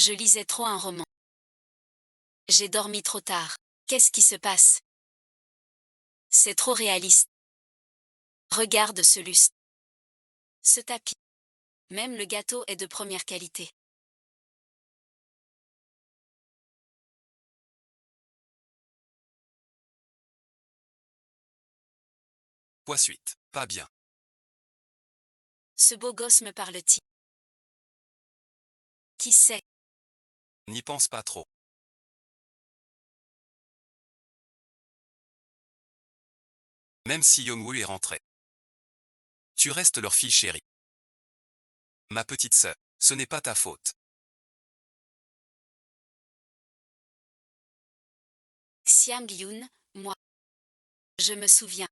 Je lisais trop un roman. J'ai dormi trop tard. Qu'est-ce qui se passe? C'est trop réaliste. Regarde ce lustre. Ce tapis. Même le gâteau est de première qualité. Quoi suite? Pas bien. Ce beau gosse me parle-t-il? Qui sait? N'y pense pas trop. Même si Yongwoo est rentré. Tu restes leur fille chérie. Ma petite sœur, ce n'est pas ta faute. Xiang Yun, moi. Je me souviens.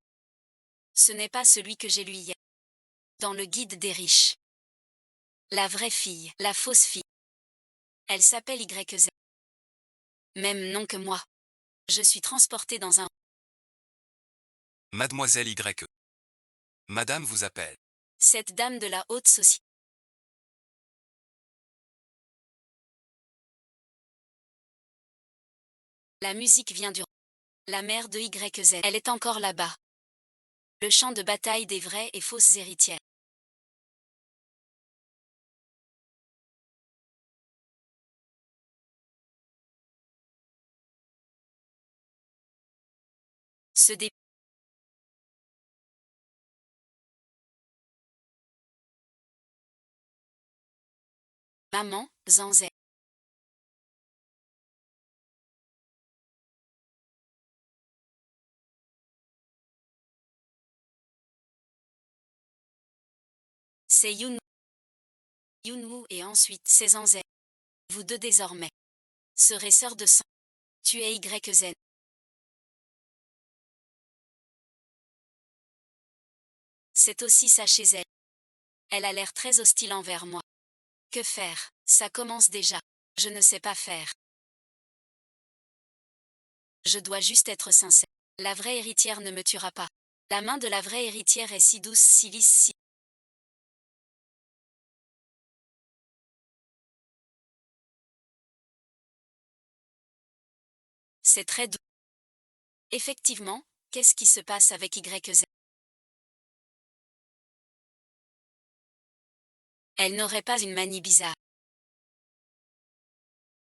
Ce n'est pas celui que j'ai lu hier. Dans le guide des riches. La vraie fille, la fausse fille. Elle s'appelle YZ. Même nom que moi. Je suis transportée dans un... Mademoiselle Y. Madame vous appelle. Cette dame de la haute société. La musique vient du... La mère de YZ. Elle est encore là-bas. Le champ de bataille des vraies et fausses héritières. Ce dé... Maman, Zanzé. C'est Yunwoo et ensuite c'est Zanzé. Vous deux désormais serez sœurs de sang. Tu es YZ. C'est aussi ça chez elle. Elle a l'air très hostile envers moi. Que faire? Ça commence déjà. Je ne sais pas faire. Je dois juste être sincère. La vraie héritière ne me tuera pas. La main de la vraie héritière est si douce, si lisse, si... C'est très doux. Effectivement, qu'est-ce qui se passe avec YZ? Elle n'aurait pas une manie bizarre.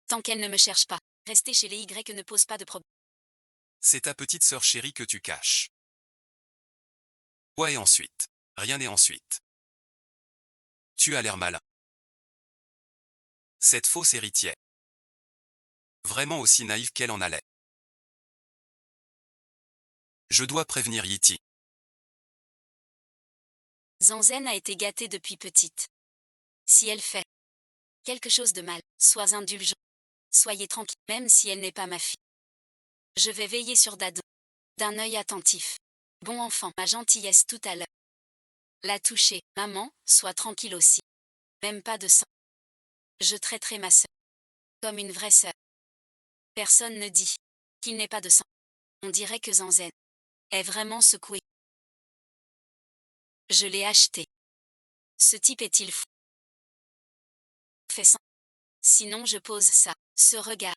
Tant qu'elle ne me cherche pas. Rester chez les Y ne pose pas de problème. C'est ta petite sœur chérie que tu caches. Quoi et ensuite? Rien n'est ensuite. Tu as l'air malin. Cette fausse héritière. Vraiment aussi naïve qu'elle en allait. Je dois prévenir Yiti. Zanzen a été gâtée depuis petite. Si elle fait quelque chose de mal, sois indulgent. Soyez tranquille, même si elle n'est pas ma fille. Je vais veiller sur Dadon. D'un œil attentif. Bon enfant, ma gentillesse tout à l'heure. La toucher, maman, sois tranquille aussi. Même pas de sang. Je traiterai ma sœur comme une vraie sœur. Personne ne dit qu'il n'est pas de sang. On dirait que Zanzen est vraiment secoué. Je l'ai acheté. Ce type est-il fou? Fait sang. Sinon je pose ça. Ce regard.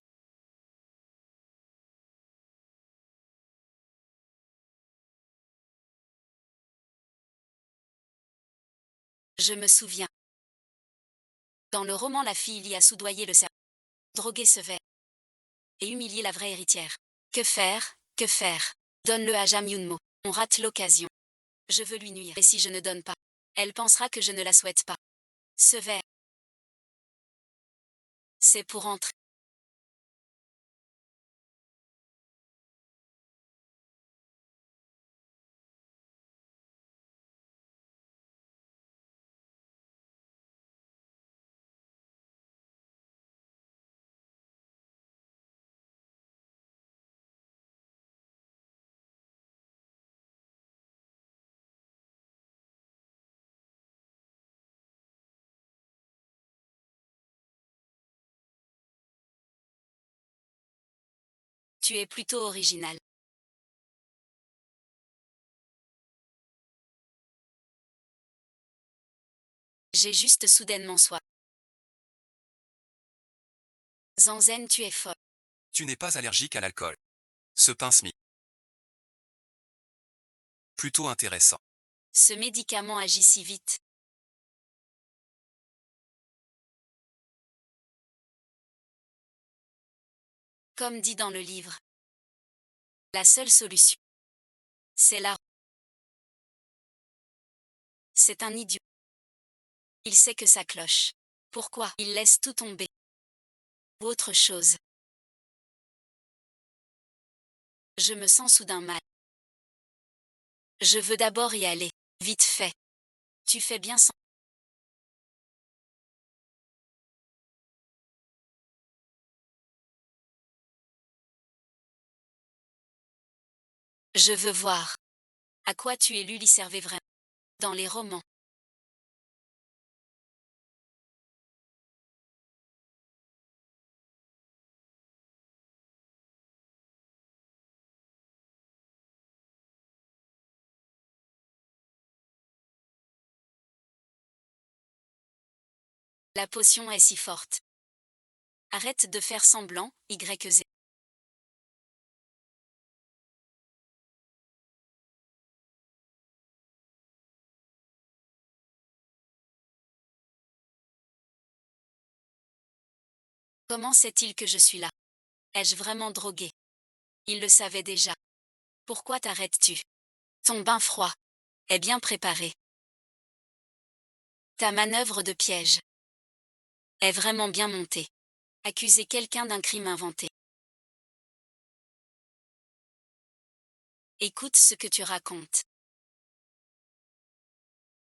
Je me souviens. Dans le roman, la fille y a soudoyé le cerveau, drogué ce verre et humilié la vraie héritière. Que faire? Que faire? Donne-le à Jam Yunmo. On rate l'occasion. Je veux lui nuire. Et si je ne donne pas, elle pensera que je ne la souhaite pas. Ce verre. C'est pour entrer. Tu es plutôt original. J'ai juste soudainement soif. Zanzen, tu es folle. Tu n'es pas allergique à l'alcool. Ce pince-mi. Plutôt intéressant. Ce médicament agit si vite. Comme dit dans le livre. La seule solution. C'est la. C'est un idiot. Il sait que ça cloche. Pourquoi il laisse tout tomber? Ou autre chose. Je me sens soudain mal. Je veux d'abord y aller. Vite fait. Tu fais bien sans. Je veux voir. À quoi tu es Lully servait vraiment. Dans les romans. La potion est si forte. Arrête de faire semblant, YZ. Comment sait-il que je suis là? Ai-je vraiment drogué? Il le savait déjà. Pourquoi t'arrêtes-tu? Ton bain froid est bien préparé. Ta manœuvre de piège est vraiment bien montée. Accuser quelqu'un d'un crime inventé. Écoute ce que tu racontes.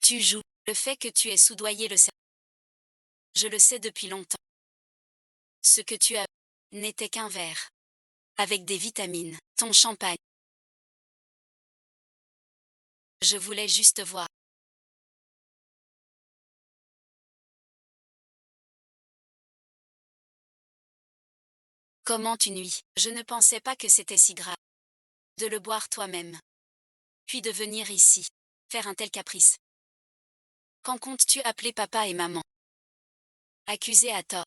Tu joues. Le fait que tu aies soudoyé le cerveau. Je le sais depuis longtemps. Ce que tu as n'était qu'un verre. Avec des vitamines. Ton champagne. Je voulais juste voir. Comment tu nuis? Je ne pensais pas que c'était si grave. De le boire toi-même. Puis de venir ici. Faire un tel caprice. Quand comptes-tu appeler papa et maman? Accusé à tort.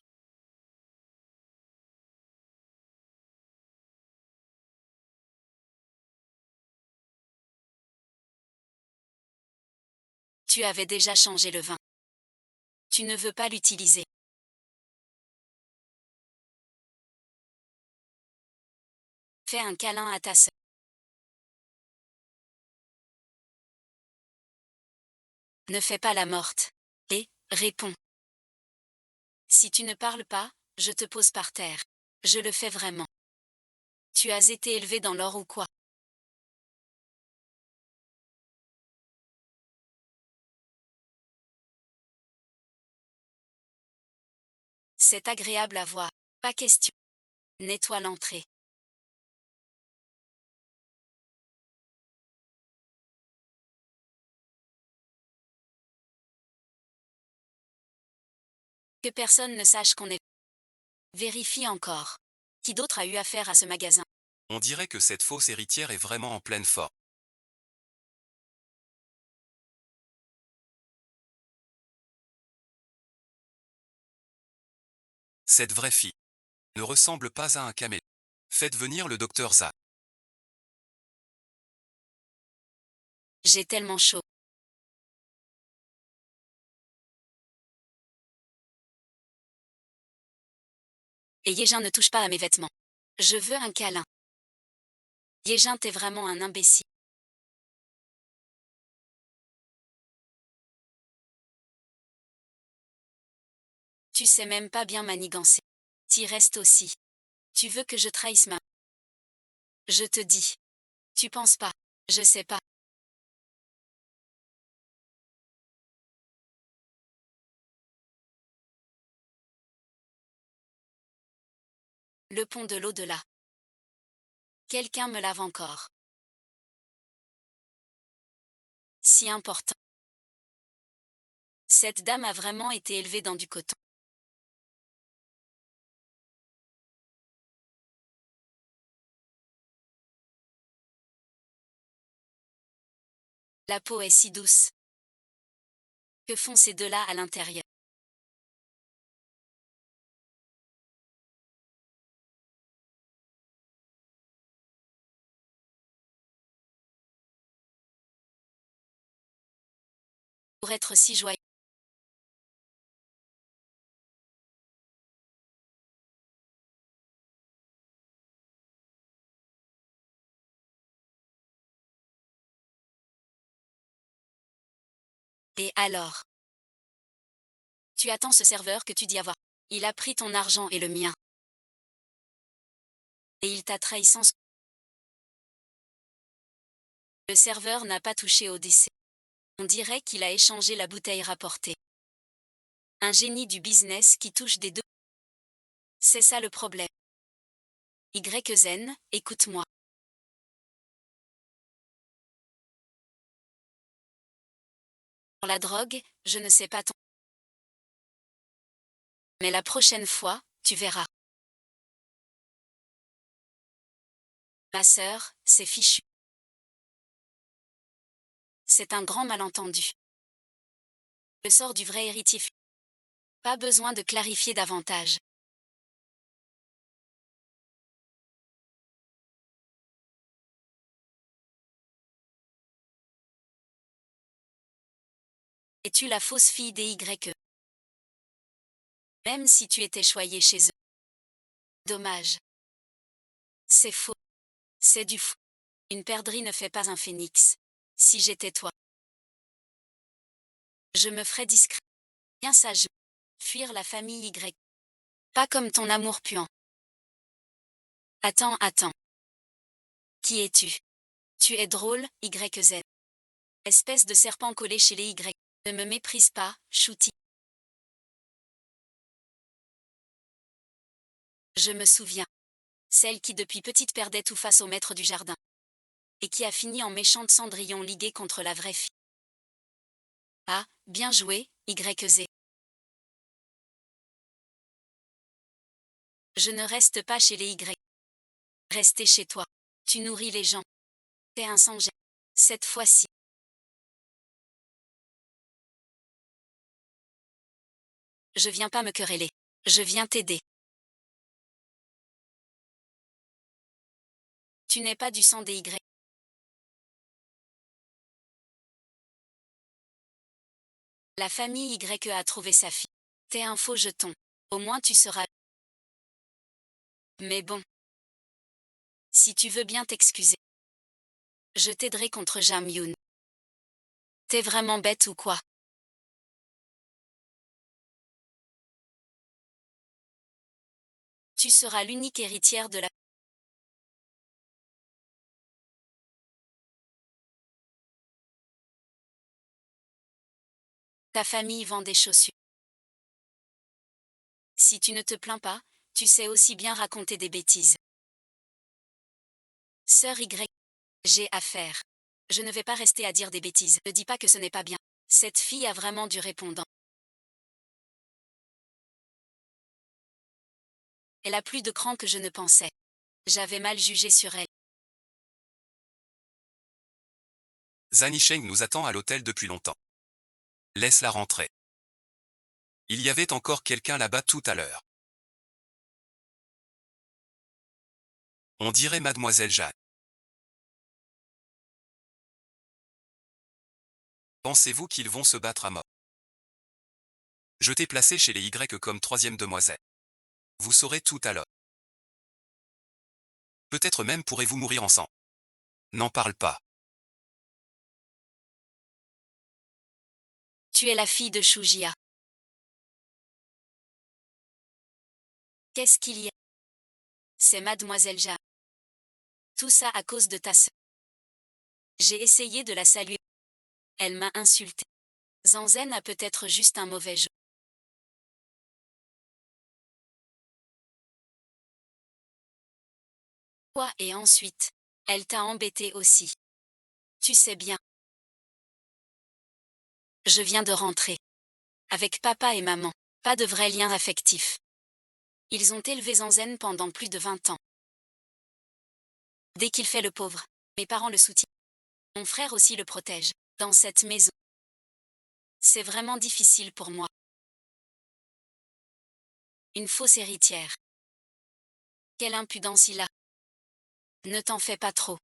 Tu avais déjà changé le vin. Tu ne veux pas l'utiliser. Fais un câlin à ta sœur. Ne fais pas la morte. Et, réponds. Si tu ne parles pas, je te pose par terre. Je le fais vraiment. Tu as été élevé dans l'or ou quoi? C'est agréable à voir. Pas question. Nettoie l'entrée. Que personne ne sache qu'on est. Vérifie encore. Qui d'autre a eu affaire à ce magasin? On dirait que cette fausse héritière est vraiment en pleine forme. Cette vraie fille ne ressemble pas à un caméléon. Faites venir le docteur Z. J'ai tellement chaud. Et Yejin ne touche pas à mes vêtements. Je veux un câlin. Yejin, t'es vraiment un imbécile. Tu sais même pas bien manigancer. T'y restes aussi. Tu veux que je trahisse ma. Je te dis. Tu penses pas. Je sais pas. Le pont de l'au-delà. Quelqu'un me lave encore. Si important. Cette dame a vraiment été élevée dans du coton. La peau est si douce. Que font ces deux-là à l'intérieur? pour être si joyeux. Et alors? Tu attends ce serveur que tu dis avoir. Il a pris ton argent et le mien. Et il t'a trahi sans... Le serveur n'a pas touché au décès. On dirait qu'il a échangé la bouteille rapportée. Un génie du business qui touche des deux. C'est ça le problème. YZen, écoute-moi. Pour la drogue, je ne sais pas ton... Mais la prochaine fois, tu verras. Ma sœur, c'est fichu. C'est un grand malentendu. Le sort du vrai héritier. Pas besoin de clarifier davantage. Es-tu la fausse fille des YE? Même si tu étais choyée chez eux. Dommage. C'est faux. C'est du fou. Une perdrix ne fait pas un phénix. Si j'étais toi, je me ferais discret. Bien sage. Fuir la famille Y. Pas comme ton amour puant. Attends. Qui es-tu? Tu es drôle, YZ. Espèce de serpent collé chez les Y. Ne me méprise pas, Shooty. Je me souviens. Celle qui depuis petite perdait tout face au maître du jardin. Et qui a fini en méchante Cendrillon liguée contre la vraie fille. Ah, bien joué, YZ. Je ne reste pas chez les Y. Rester chez toi. Tu nourris les gens. T'es un sans-gêne. Cette fois-ci. Je viens pas me quereller. Je viens t'aider. Tu n'es pas du sang des Y. La famille YE a trouvé sa fille. T'es un faux jeton. Au moins tu seras... Mais bon. Si tu veux bien t'excuser. Je t'aiderai contre Jam Yoon. T'es vraiment bête ou quoi? Tu seras l'unique héritière de la... Ta famille vend des chaussures. Si tu ne te plains pas, tu sais aussi bien raconter des bêtises. Sœur Y. J'ai affaire. Je ne vais pas rester à dire des bêtises. Ne dis pas que ce n'est pas bien. Cette fille a vraiment du répondant. Elle a plus de cran que je ne pensais. J'avais mal jugé sur elle. Zanicheng nous attend à l'hôtel depuis longtemps. Laisse-la rentrer. Il y avait encore quelqu'un là-bas tout à l'heure. On dirait Mademoiselle Jeanne. Pensez-vous qu'ils vont se battre à mort? Je t'ai placé chez les Y comme troisième demoiselle. Vous saurez tout à l'heure. Peut-être même pourrez-vous mourir ensemble. N'en parle pas. Tu es la fille de Shujia. Qu'est-ce qu'il y a? C'est Mademoiselle Ja. Tout ça à cause de ta sœur. J'ai essayé de la saluer. Elle m'a insulté. Zanzen a peut-être juste un mauvais jeu. Quoi et ensuite? Elle t'a embêté aussi. Tu sais bien. Je viens de rentrer. Avec papa et maman. Pas de vrai lien affectif. Ils ont élevé Zanzen pendant plus de 20 ans. Dès qu'il fait le pauvre, mes parents le soutiennent. Mon frère aussi le protège. Dans cette maison. C'est vraiment difficile pour moi. Une fausse héritière. Quelle impudence il a. Ne t'en fais pas trop.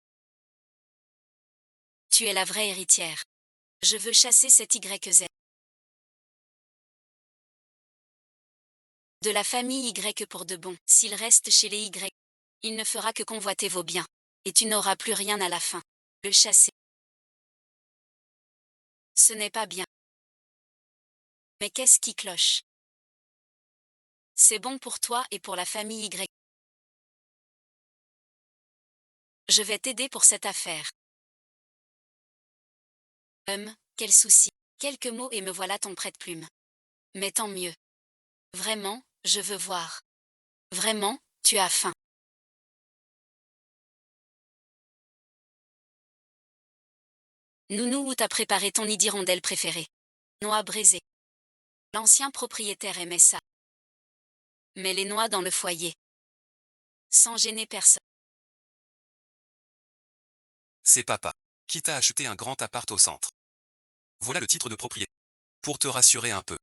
Tu es la vraie héritière. Je veux chasser cette YZ. De la famille Y pour de bon. S'il reste chez les Y, il ne fera que convoiter vos biens. Et tu n'auras plus rien à la fin. Le chasser. Ce n'est pas bien. Mais qu'est-ce qui cloche? C'est bon pour toi et pour la famille Y. Je vais t'aider pour cette affaire. Quel souci. Quelques mots et me voilà ton prête-plume. Mais tant mieux. Vraiment, je veux voir. Vraiment, tu as faim. Nounou, où t'as préparé ton nid d'hirondelle préféré? Noix braisées. L'ancien propriétaire aimait ça. Mets les noix dans le foyer. Sans gêner personne. C'est papa. Qui t'a acheté un grand appart au centre. Voilà le titre de propriété. Pour te rassurer un peu.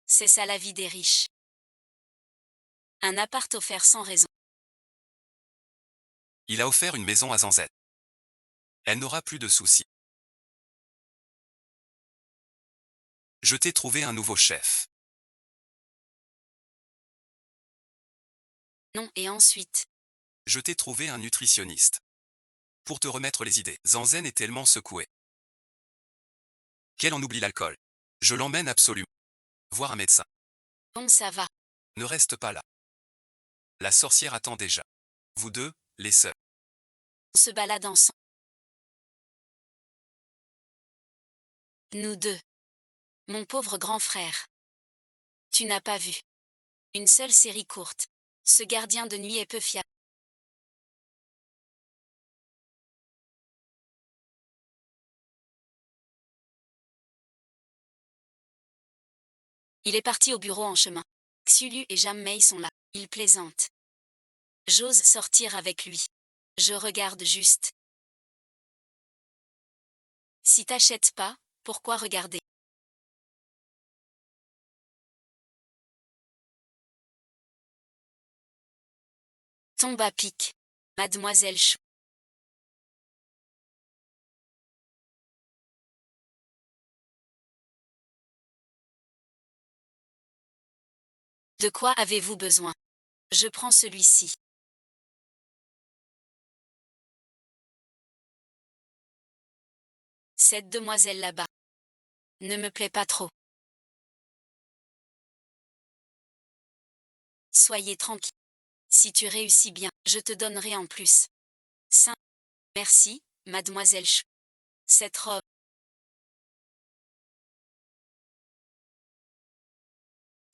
C'est ça la vie des riches. Un appart offert sans raison. Il a offert une maison à Zanzette. Elle n'aura plus de soucis. Je t'ai trouvé un nouveau chef. Non, et ensuite. Je t'ai trouvé un nutritionniste. Pour te remettre les idées. Zanzen est tellement secoué. Qu'elle en oublie l'alcool. Je l'emmène absolument. Voir un médecin. Bon, ça va. Ne reste pas là. La sorcière attend déjà. Vous deux, les seuls. On se balade ensemble. Nous deux. Mon pauvre grand frère. Tu n'as pas vu. Une seule série courte. Ce gardien de nuit est peu fiable. Il est parti au bureau en chemin. Xulu et Jammei sont là. Ils plaisantent. J'ose sortir avec lui. Je regarde juste. Si t'achètes pas, pourquoi regarder? Tombe à pic. Mademoiselle Chou. De quoi avez-vous besoin? Je prends celui-ci. Cette demoiselle là-bas ne me plaît pas trop. Soyez tranquille. Si tu réussis bien, je te donnerai en plus. 5. Merci, mademoiselle Chou. Cette robe.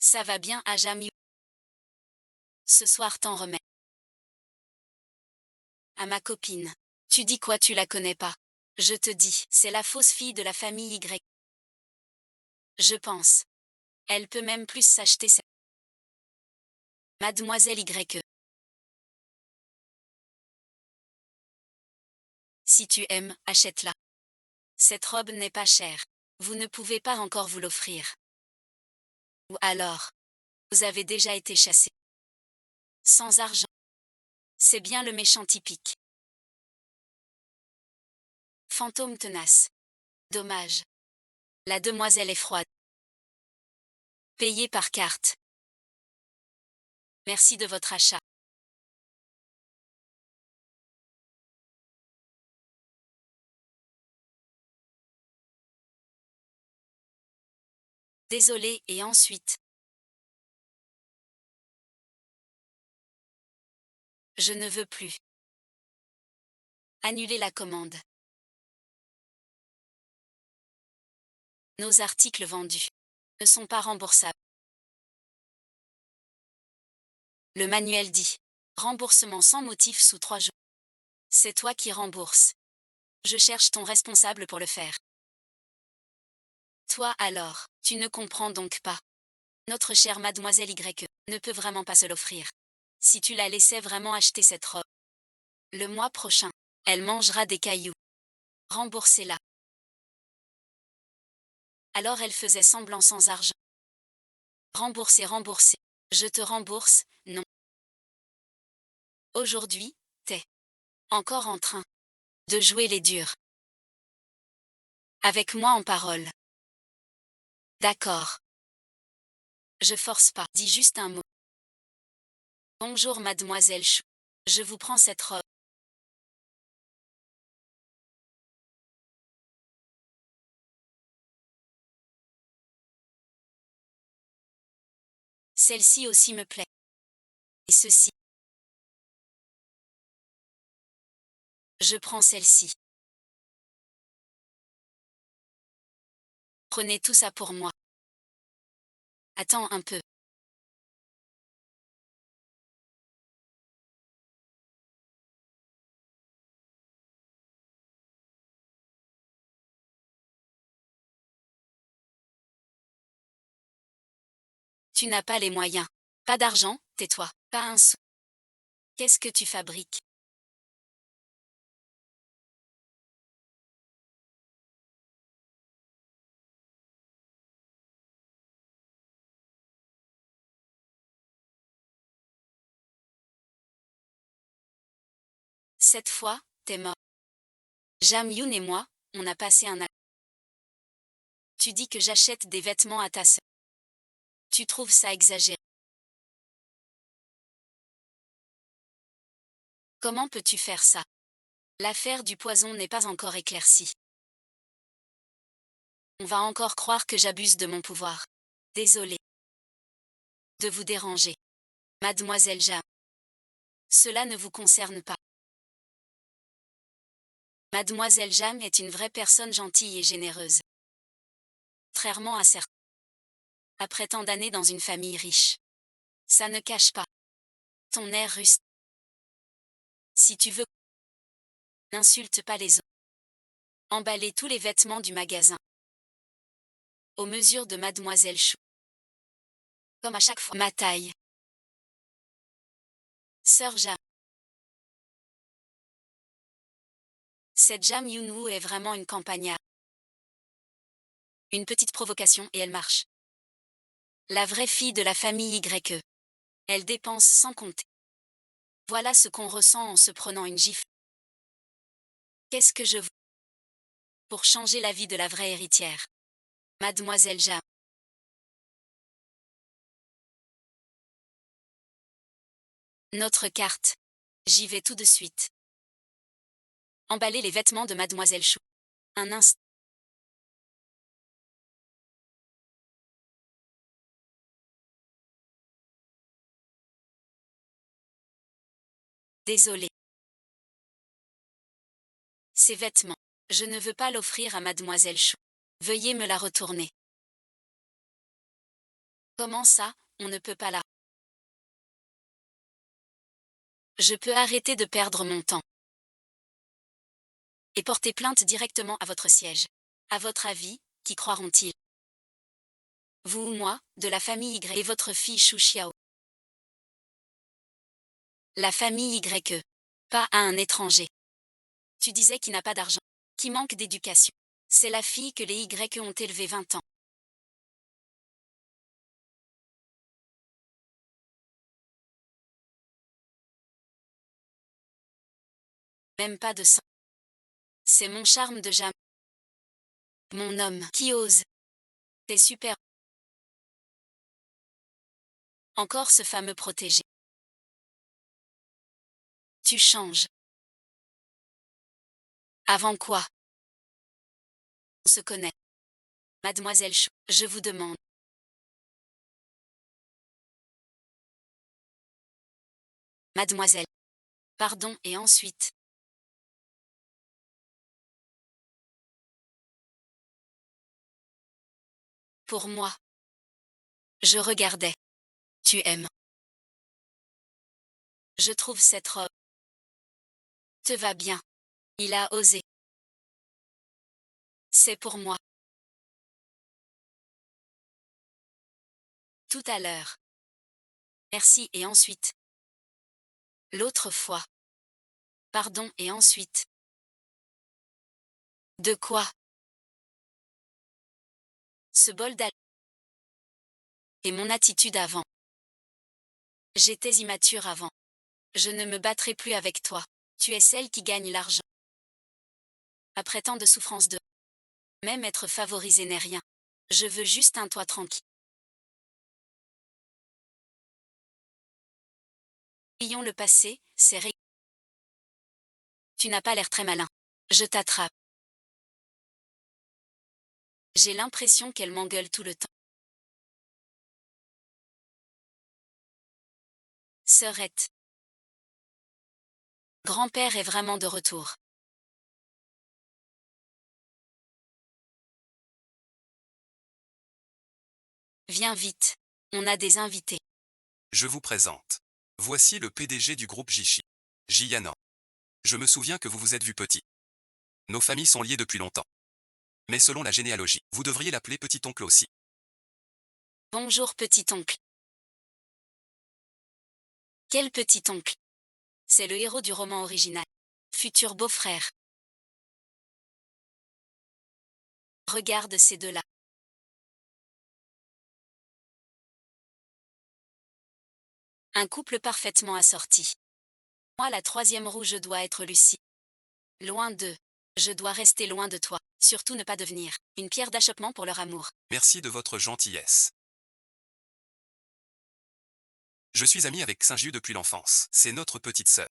Ça va bien à Jamie. Ce soir t'en remets. À ma copine. Tu dis quoi, tu la connais pas? Je te dis, c'est la fausse fille de la famille Y. Je pense. Elle peut même plus s'acheter cette. Mademoiselle Y. Si tu aimes, achète-la. Cette robe n'est pas chère. Vous ne pouvez pas encore vous l'offrir. Ou alors, vous avez déjà été chassé. Sans argent. C'est bien le méchant typique. Fantôme tenace. Dommage. La demoiselle est froide. Payé par carte. Merci de votre achat. Désolé, et ensuite. Je ne veux plus. Annuler la commande. Nos articles vendus ne sont pas remboursables. Le manuel dit remboursement sans motif sous 3 jours. C'est toi qui rembourses. Je cherche ton responsable pour le faire. Toi alors, tu ne comprends donc pas. Notre chère mademoiselle Y ne peut vraiment pas se l'offrir. Si tu la laissais vraiment acheter cette robe, le mois prochain, elle mangera des cailloux. Remboursez-la. Alors elle faisait semblant sans argent. Rembourser, rembourser. Je te rembourse, non. Aujourd'hui, t'es encore en train de jouer les durs. Avec moi en parole. D'accord. Je force pas, dis juste un mot. Bonjour mademoiselle Chou. Je vous prends cette robe. Celle-ci aussi me plaît. Et ceci. Je prends celle-ci. Prenez tout ça pour moi. Attends un peu. Tu n'as pas les moyens. Pas d'argent, tais-toi. Pas un sou. Qu'est-ce que tu fabriques? Cette fois, t'es mort. Jam Yoon et moi, on a passé un accord. Tu dis que j'achète des vêtements à ta sœur. Tu trouves ça exagéré? Comment peux-tu faire ça? L'affaire du poison n'est pas encore éclaircie. On va encore croire que j'abuse de mon pouvoir. Désolé de vous déranger. Mademoiselle Jam. Cela ne vous concerne pas. Mademoiselle Jam est une vraie personne gentille et généreuse. Contrairement à certains. Après tant d'années dans une famille riche. Ça ne cache pas ton air rustique. Si tu veux, n'insulte pas les autres. Emballez tous les vêtements du magasin. Aux mesures de Mademoiselle Chou. Comme à chaque fois. Ma taille. Sœur Jam. Cette Jam Yoon-woo est vraiment une campagnarde. Une petite provocation et elle marche. La vraie fille de la famille YE. Elle dépense sans compter. Voilà ce qu'on ressent en se prenant une gifle. Qu'est-ce que je veux pour changer la vie de la vraie héritière? Mademoiselle Jam. Notre carte. J'y vais tout de suite. Emballer les vêtements de Mademoiselle Chou. Un instant. Désolé. Ces vêtements. Je ne veux pas l'offrir à Mademoiselle Chou. Veuillez me la retourner. Comment ça, on ne peut pas la... Je peux arrêter de perdre mon temps. Et porter plainte directement à votre siège. À votre avis, qui croiront-ils? Vous ou moi, de la famille Y et votre fille Chou Xiao. La famille YE. Pas à un étranger. Tu disais qu'il n'a pas d'argent. Qui manque d'éducation. C'est la fille que les YE ont élevée 20 ans. Même pas de sang. C'est mon charme de Jam. Mon homme qui ose. T'es super. Encore ce fameux protégé. Tu changes. Avant quoi? On se connaît. Mademoiselle Chou, je vous demande. Mademoiselle. Pardon et ensuite. Pour moi. Je regardais. Tu aimes. Je trouve cette robe. Te va bien. Il a osé. C'est pour moi. Tout à l'heure. Merci et ensuite. L'autre fois. Pardon et ensuite. De quoi? Ce bol d'al. Et mon attitude avant. J'étais immature avant. Je ne me battrai plus avec toi. Tu es celle qui gagne l'argent. Après tant de souffrance de... Même être favorisé n'est rien. Je veux juste un toit tranquille. Ayons le passé, c'est ré... Tu n'as pas l'air très malin. Je t'attrape. J'ai l'impression qu'elle m'engueule tout le temps. Sœurette. Grand-père est vraiment de retour. Viens vite. On a des invités. Je vous présente. Voici le PDG du groupe Jishi. Jiyanan. Je me souviens que vous vous êtes vu petit. Nos familles sont liées depuis longtemps. Mais selon la généalogie, vous devriez l'appeler petit-oncle aussi. Bonjour petit-oncle. Quel petit-oncle? C'est le héros du roman original. Futur beau-frère. Regarde ces deux-là. Un couple parfaitement assorti. Moi, la troisième roue, je dois être Lucie. Loin d'eux. Je dois rester loin de toi. Surtout ne pas devenir une pierre d'achoppement pour leur amour. Merci de votre gentillesse. Je suis ami avec Saint-Just depuis l'enfance. C'est notre petite sœur.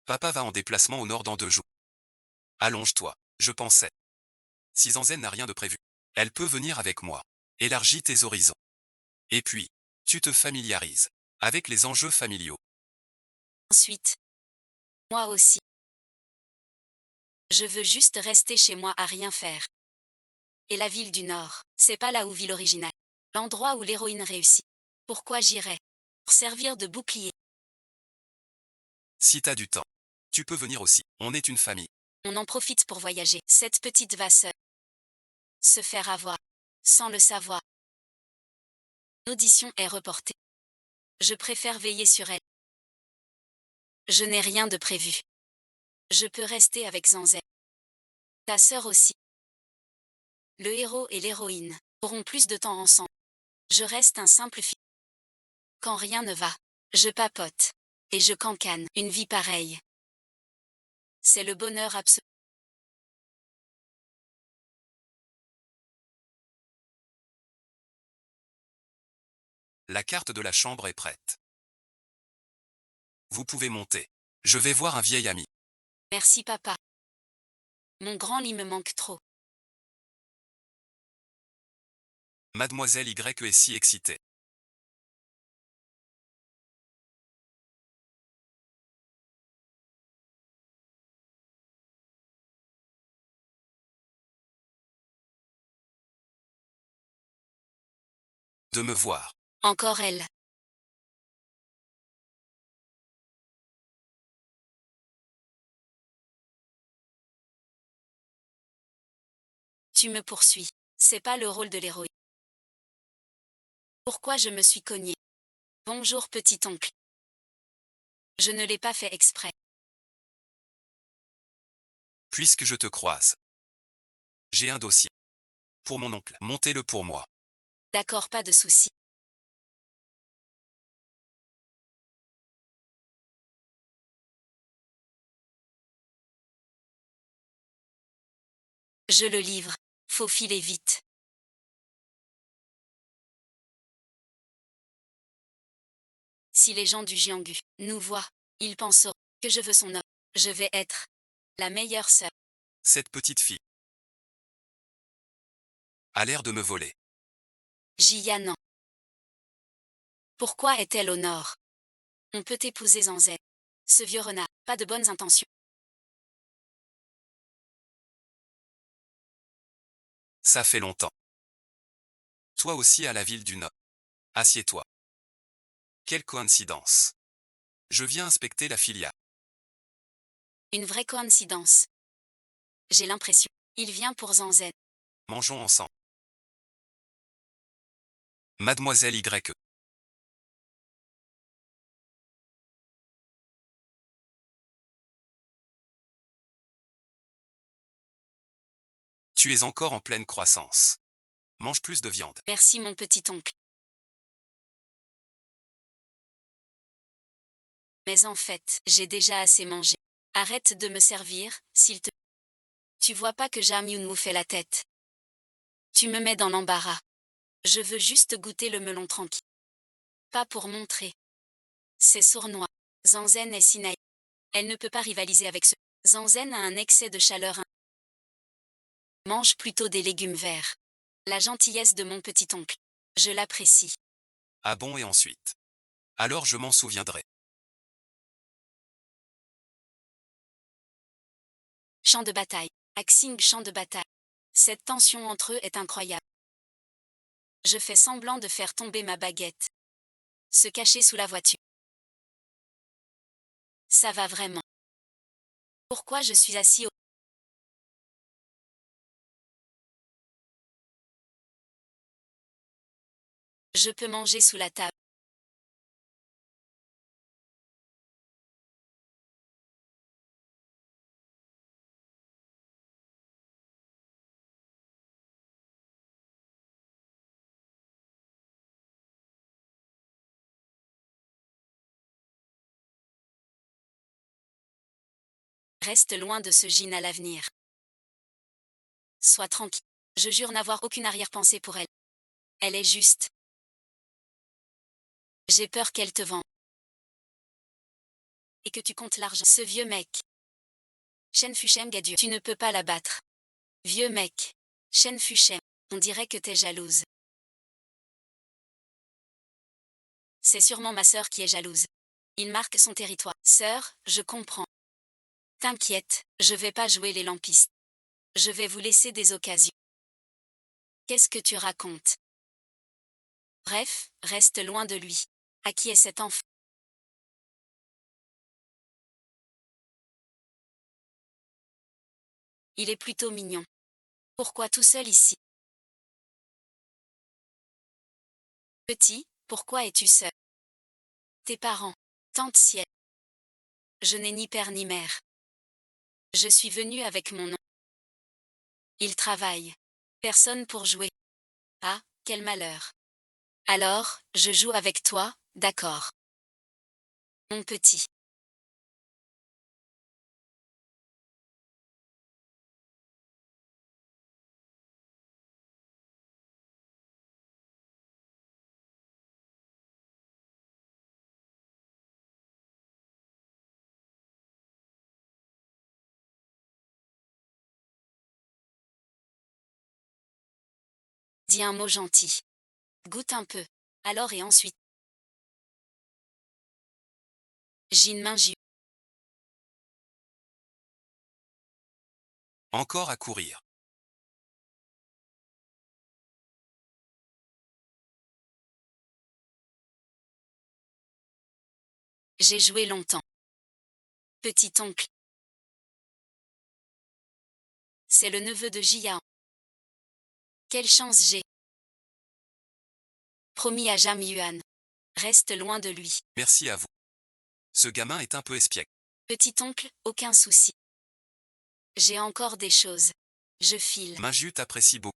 Papa va en déplacement au nord dans 2 jours. Allonge-toi, je pensais. Si Zanzen n'a rien de prévu, elle peut venir avec moi. Élargis tes horizons. Et puis, tu te familiarises avec les enjeux familiaux. Ensuite. Moi aussi. Je veux juste rester chez moi à rien faire. Et la ville du Nord, c'est pas là où vit l'original. L'endroit où l'héroïne réussit. Pourquoi j'irais? Pour servir de bouclier. Si t'as du temps, tu peux venir aussi. On est une famille. On en profite pour voyager. Cette petite va se faire avoir. Sans le savoir. L'audition est reportée. Je préfère veiller sur elle. Je n'ai rien de prévu. Je peux rester avec Zanzen. Ta sœur aussi. Le héros et l'héroïne auront plus de temps ensemble. Je reste un simple fils. Quand rien ne va, je papote. Et je cancane. Une vie pareille. C'est le bonheur absolu. La carte de la chambre est prête. Vous pouvez monter. Je vais voir un vieil ami. Merci papa. Mon grand lit me manque trop. Mademoiselle Y est si excitée. De me voir. Encore elle. Tu me poursuis. C'est pas le rôle de l'héroïne. Pourquoi je me suis cognée? Bonjour petit oncle. Je ne l'ai pas fait exprès. Puisque je te croise. J'ai un dossier. Pour mon oncle. Montez-le pour moi. D'accord, pas de souci. Je le livre. Faut filer vite. Si les gens du Jianghu nous voient, ils penseront que je veux son homme. Je vais être la meilleure sœur. Cette petite fille a l'air de me voler. Jiyanan. Pourquoi est-elle au nord? On peut épouser Zanzen. Ce vieux renard, pas de bonnes intentions. Ça fait longtemps. Toi aussi à la ville du Nord. Assieds-toi. Quelle coïncidence. Je viens inspecter la filiale. Une vraie coïncidence. J'ai l'impression. Il vient pour Zanzen. Mangeons ensemble. Mademoiselle Y. Tu es encore en pleine croissance. Mange plus de viande. Merci mon petit oncle. Mais en fait, j'ai déjà assez mangé. Arrête de me servir, s'il te... Tu vois pas que Jamyun nous fait la tête. Tu me mets dans l'embarras. Je veux juste goûter le melon tranquille. Pas pour montrer. C'est sournois. Zanzen est si naïve. Elle ne peut pas rivaliser avec ce. Zanzen a un excès de chaleur. Mange plutôt des légumes verts. La gentillesse de mon petit oncle. Je l'apprécie. Ah bon, et ensuite? Alors je m'en souviendrai. Champ de bataille. Axing champ de bataille. Cette tension entre eux est incroyable. Je fais semblant de faire tomber ma baguette. Se cacher sous la voiture. Ça va vraiment. Pourquoi je suis assis au... Je peux manger sous la table. Reste loin de ce gin à l'avenir. Sois tranquille. Je jure n'avoir aucune arrière-pensée pour elle. Elle est juste. J'ai peur qu'elle te vende. Et que tu comptes l'argent. Ce vieux mec. Shen Fuchem Gadu. Tu ne peux pas la battre. Vieux mec. Shen Fuchem. On dirait que t'es jalouse. C'est sûrement ma sœur qui est jalouse. Il marque son territoire. Sœur, je comprends. T'inquiète, je vais pas jouer les lampistes. Je vais vous laisser des occasions. Qu'est-ce que tu racontes? Bref, reste loin de lui. À qui est cet enfant? Il est plutôt mignon. Pourquoi tout seul ici? Petit, pourquoi es-tu seul? Tes parents, tante Ciel. Je n'ai ni père ni mère. Je suis venu avec mon nom. Il travaille. Personne pour jouer. Ah, quel malheur. Alors, je joue avec toi, d'accord. Mon petit. Dis un mot gentil. Goûte un peu. Alors et ensuite. Jin Minju. Encore à courir. J'ai joué longtemps. Petit oncle. C'est le neveu de Jiao. Quelle chance j'ai. Promis à Jam Yuan. Reste loin de lui. Merci à vous. Ce gamin est un peu espiègle. Petit oncle, aucun souci. J'ai encore des choses. Je file. Minju t'apprécie beaucoup.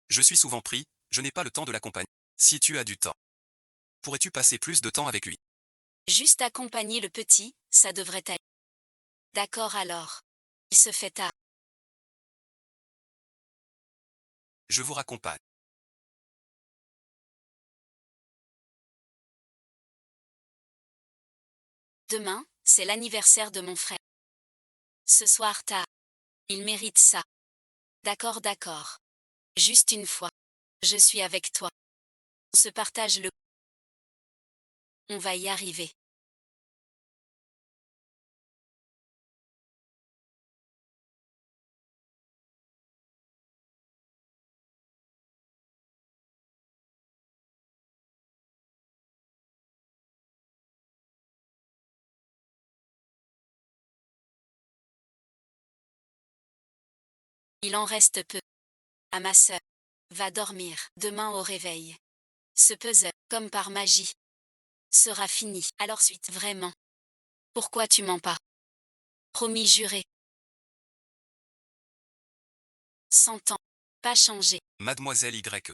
Je suis souvent pris, je n'ai pas le temps de l'accompagner. Si tu as du temps, pourrais-tu passer plus de temps avec lui? Juste accompagner le petit, ça devrait aller. D'accord alors. Il se fait tard. Je vous raccompagne. Demain, c'est l'anniversaire de mon frère. Ce soir tard. Il mérite ça. D'accord, d'accord. Juste une fois. Je suis avec toi. On se partage le... On va y arriver. Il en reste peu. À ma sœur. Va dormir. Demain au réveil. Ce puzzle, comme par magie, sera fini. Alors suite, vraiment. Pourquoi tu mens pas? Promis juré. 100 ans. Pas changé. Mademoiselle Y.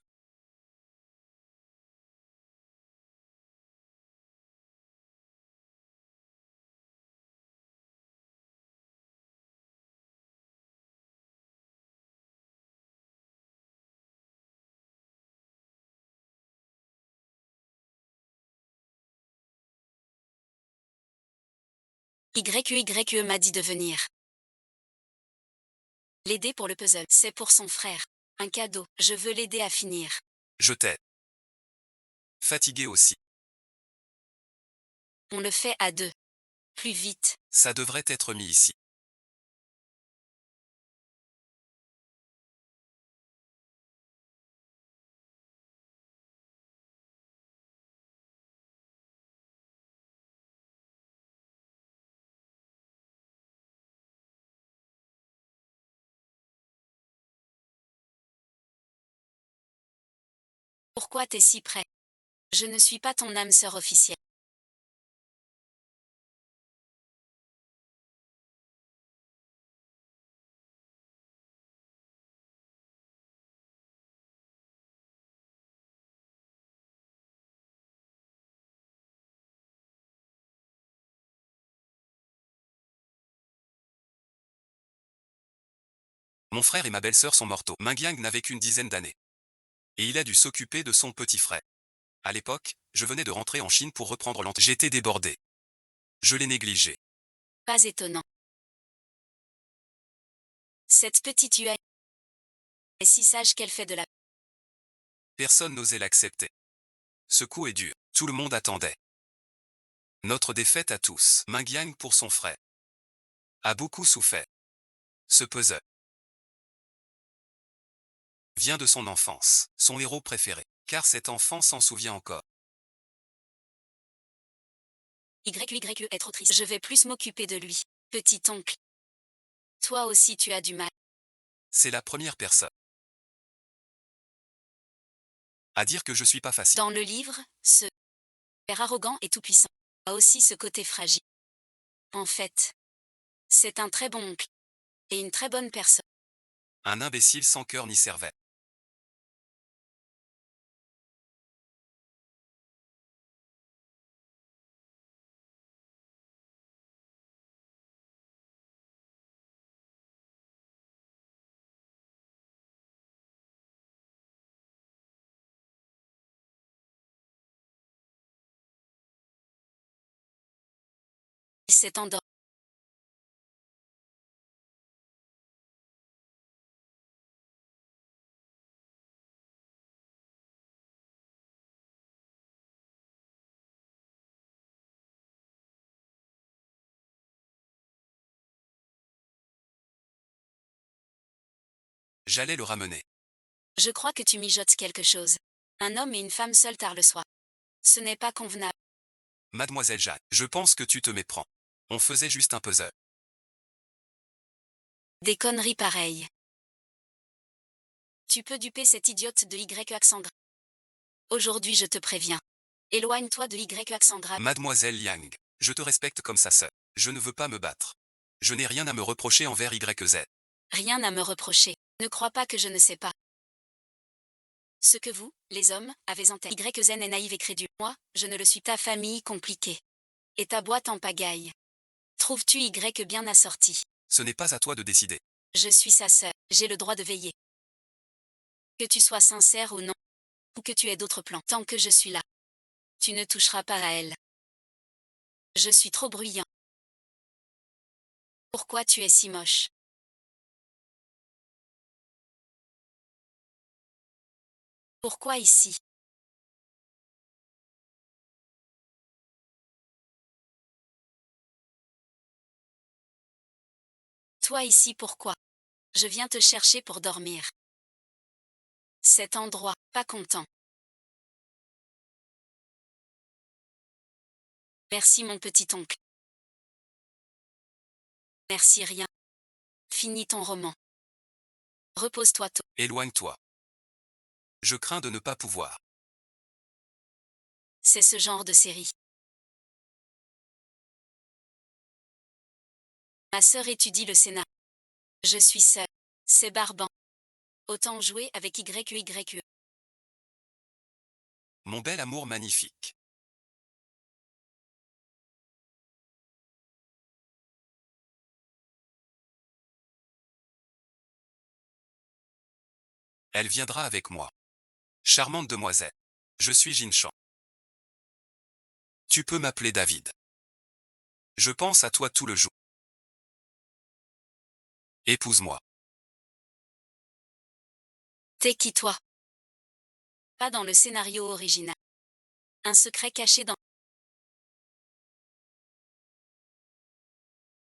YQYE m'a dit de venir l'aider pour le puzzle. C'est pour son frère. Un cadeau. Je veux l'aider à finir. Je t'aide. Fatigué aussi. On le fait à deux. Plus vite. Ça devrait être mis ici. Pourquoi t'es si près? Je ne suis pas ton âme sœur officielle. Mon frère et ma belle-sœur sont mortaux. Mingyang n'avait qu'une dizaine d'années. Et il a dû s'occuper de son petit frère. À l'époque, je venais de rentrer en Chine pour reprendre l'entreprise. J'étais débordé. Je l'ai négligé. Pas étonnant. Cette petite Yue est si sage qu'elle fait de la... Personne n'osait l'accepter. Ce coup est dur. Tout le monde attendait. Notre défaite à tous. Mingyang pour son frère a beaucoup souffert. Ce puzzle vient de son enfance, son héros préféré, car cet enfant s'en souvient encore. YYE est trop triste. Je vais plus m'occuper de lui. Petit oncle. Toi aussi tu as du mal. C'est la première personne à dire que je suis pas facile. Dans le livre, ce père arrogant et tout-puissant a aussi ce côté fragile. En fait, c'est un très bon oncle. Et une très bonne personne. Un imbécile sans cœur ni cervelle. Il s'est endormi. J'allais le ramener. Je crois que tu mijotes quelque chose. Un homme et une femme seuls tard le soir. Ce n'est pas convenable. Mademoiselle Jeanne, je pense que tu te méprends. On faisait juste un puzzle. Des conneries pareilles. Tu peux duper cette idiote de Y accent grave. Aujourd'hui je te préviens. Éloigne-toi de Y accent grave. Mademoiselle Yang, je te respecte comme sa sœur. Je ne veux pas me battre. Je n'ai rien à me reprocher envers YZ. Rien à me reprocher. Ne crois pas que je ne sais pas. Ce que vous, les hommes, avez en tête. YZ est naïve et crédule. Moi, je ne le suis. Ta famille compliquée. Et ta boîte en pagaille. Trouves-tu Y bien assortie? Ce n'est pas à toi de décider. Je suis sa sœur. J'ai le droit de veiller. Que tu sois sincère ou non. Ou que tu aies d'autres plans. Tant que je suis là. Tu ne toucheras pas à elle. Je suis trop bruyant. Pourquoi tu es si moche? Pourquoi ici? Toi ici pourquoi? Je viens te chercher pour dormir. Cet endroit, pas content. Merci mon petit oncle. Merci rien. Finis ton roman. Repose-toi tôt. Éloigne-toi. Je crains de ne pas pouvoir. C'est ce genre de série. Ma sœur étudie le scénario. Je suis seule. C'est barbant. Autant jouer avec YQYE. Mon bel amour magnifique. Elle viendra avec moi. Charmante demoiselle. Je suis Jinshan. Tu peux m'appeler David. Je pense à toi tout le jour. Épouse-moi. T'es qui toi? Pas dans le scénario original. Un secret caché dans...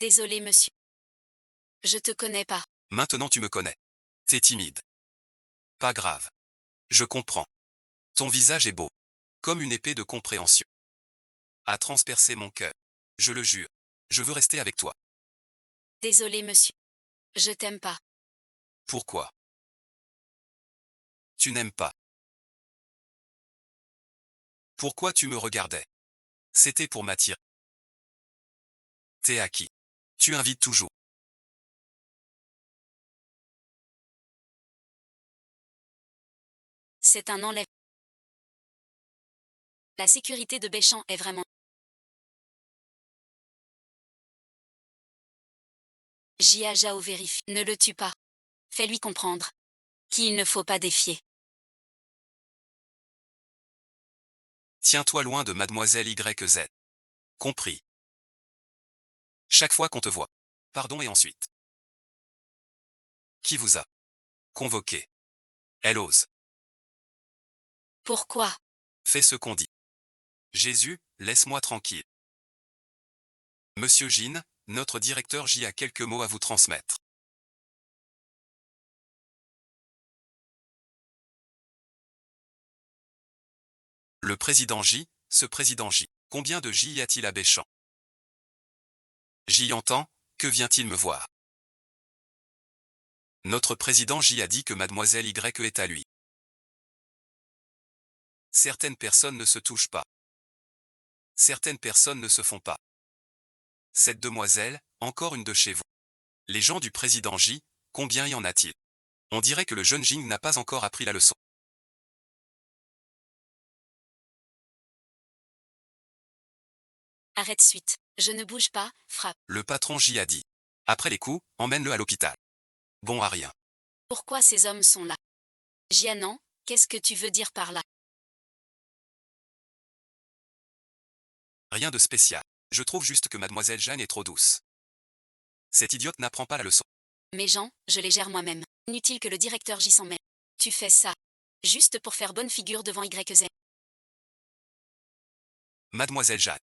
Désolé monsieur. Je te connais pas. Maintenant tu me connais. T'es timide. Pas grave. Je comprends. Ton visage est beau. Comme une épée de compréhension. A transpercé mon cœur. Je le jure. Je veux rester avec toi. Désolé monsieur. Je t'aime pas. Pourquoi? Tu n'aimes pas. Pourquoi tu me regardais? C'était pour m'attirer. T'es à qui? Tu invites toujours. C'est un enlève. La sécurité de Béchamp est vraiment... Jia Jao vérifie. Ne le tue pas. Fais-lui comprendre qu'il ne faut pas défier. Tiens-toi loin de mademoiselle YZ. Compris. Chaque fois qu'on te voit. Pardon et ensuite. Qui vous a convoqué? Elle ose. Pourquoi? Fais ce qu'on dit. Jésus, laisse-moi tranquille. Monsieur Jean, notre directeur J a quelques mots à vous transmettre. Le président J, ce président J. Combien de J y a-t-il à Béchamp? J entend, que vient-il me voir? Notre président J a dit que mademoiselle Y est à lui. Certaines personnes ne se touchent pas. Certaines personnes ne se font pas. Cette demoiselle, encore une de chez vous. Les gens du président J, combien y en a-t-il? On dirait que le jeune Jing n'a pas encore appris la leçon. Arrête suite. Je ne bouge pas, frappe. Le patron J a dit. Après les coups, emmène-le à l'hôpital. Bon à rien. Pourquoi ces hommes sont là? Jianan, qu'est-ce que tu veux dire par là? Rien de spécial. Je trouve juste que mademoiselle Jeanne est trop douce. Cette idiote n'apprend pas la leçon. Mes gens, je les gère moi-même. Inutile que le directeur J s'en mêle. Tu fais ça. Juste pour faire bonne figure devant YZ. Mademoiselle Jeanne.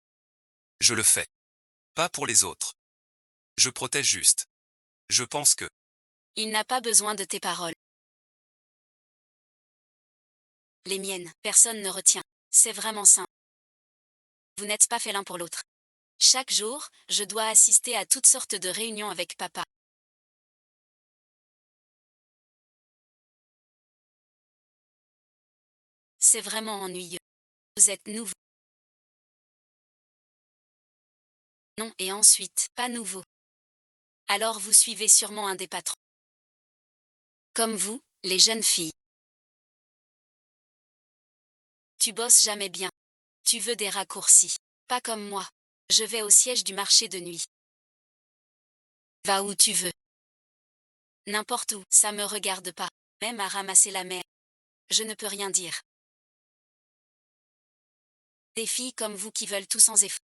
Je le fais. Pas pour les autres. Je protège juste. Je pense que... Il n'a pas besoin de tes paroles. Les miennes, personne ne retient. C'est vraiment simple. Vous n'êtes pas fait l'un pour l'autre. Chaque jour, je dois assister à toutes sortes de réunions avec papa. C'est vraiment ennuyeux. Vous êtes nouveau. Non, et ensuite, pas nouveau. Alors vous suivez sûrement un des patrons. Comme vous, les jeunes filles. Tu bosses jamais bien. Tu veux des raccourcis. Pas comme moi. Je vais au siège du marché de nuit. Va où tu veux. N'importe où, ça me regarde pas. Même à ramasser la mer. Je ne peux rien dire. Des filles comme vous qui veulent tout sans effort.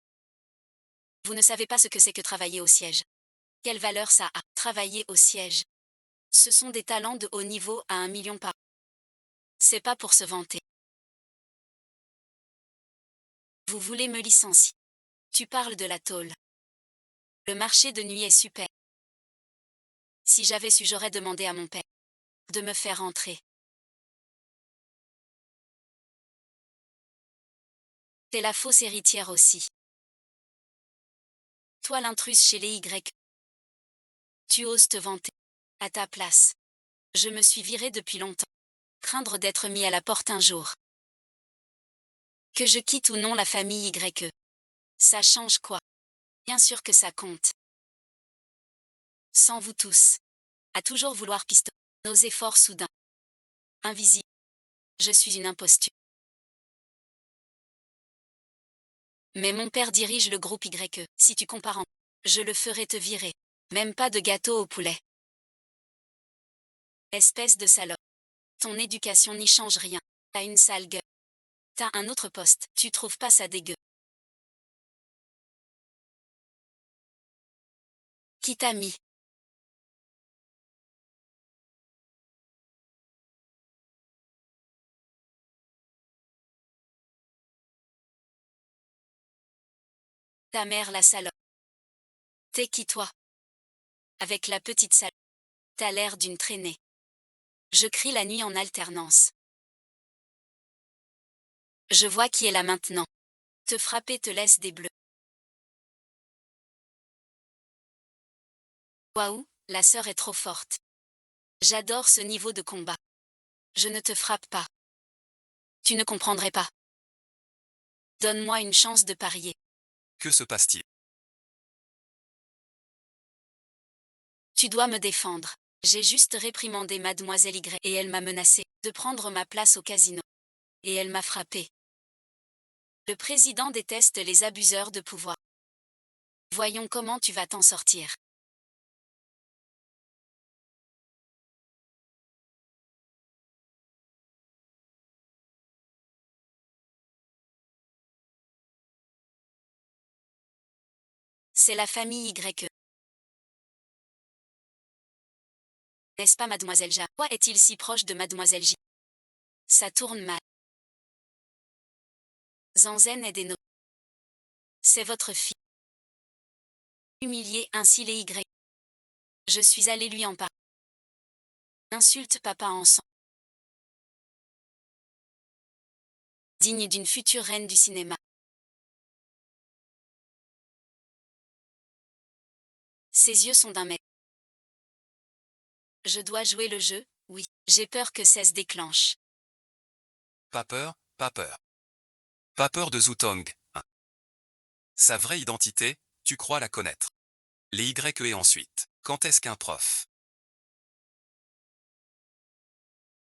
Vous ne savez pas ce que c'est que travailler au siège. Quelle valeur ça a, travailler au siège. Ce sont des talents de haut niveau à 1 million par an. C'est pas pour se vanter. Vous voulez me licencier. Tu parles de la tôle. Le marché de nuit est super. Si j'avais su, j'aurais demandé à mon père de me faire entrer. T'es la fausse héritière aussi. Toi l'intruse chez les Y. Tu oses te vanter. À ta place. Je me suis virée depuis longtemps. Craindre d'être mis à la porte un jour. Que je quitte ou non la famille YE. Ça change quoi? Bien sûr que ça compte. Sans vous tous. À toujours vouloir pistoler. Nos efforts soudains. Invisible. Je suis une imposture. Mais mon père dirige le groupe YE. Si tu compares en... Je le ferai te virer. Même pas de gâteau au poulet. Espèce de salope. Ton éducation n'y change rien. T'as une sale gueule. T'as un autre poste. Tu trouves pas ça dégueu? Qui t'a mis? Ta mère la salope. T'es qui toi? Avec la petite salope. T'as l'air d'une traînée. Je crie la nuit en alternance. Je vois qui est là maintenant. Te frapper te laisse des bleus. Waouh, la sœur est trop forte. J'adore ce niveau de combat. Je ne te frappe pas. Tu ne comprendrais pas. Donne-moi une chance de parier. Que se passe-t-il? Tu dois me défendre. J'ai juste réprimandé Mademoiselle Y et elle m'a menacé de prendre ma place au casino. Et elle m'a frappé. Le président déteste les abuseurs de pouvoir. Voyons comment tu vas t'en sortir. C'est la famille Y. N'est-ce pas Mademoiselle J? Pourquoi est-il si proche de Mademoiselle J? Ça tourne mal. Zanzen est des nôtres. C'est votre fille. Humilier ainsi les Y. Je suis allé lui en parler. Insulte papa en sang. Digne d'une future reine du cinéma. Ses yeux sont d'un mec. Je dois jouer le jeu, oui. J'ai peur que ça se déclenche. Pas peur, pas peur. Pas peur de Zutong, hein. Sa vraie identité, tu crois la connaître. Les Y et ensuite. Quand est-ce qu'un prof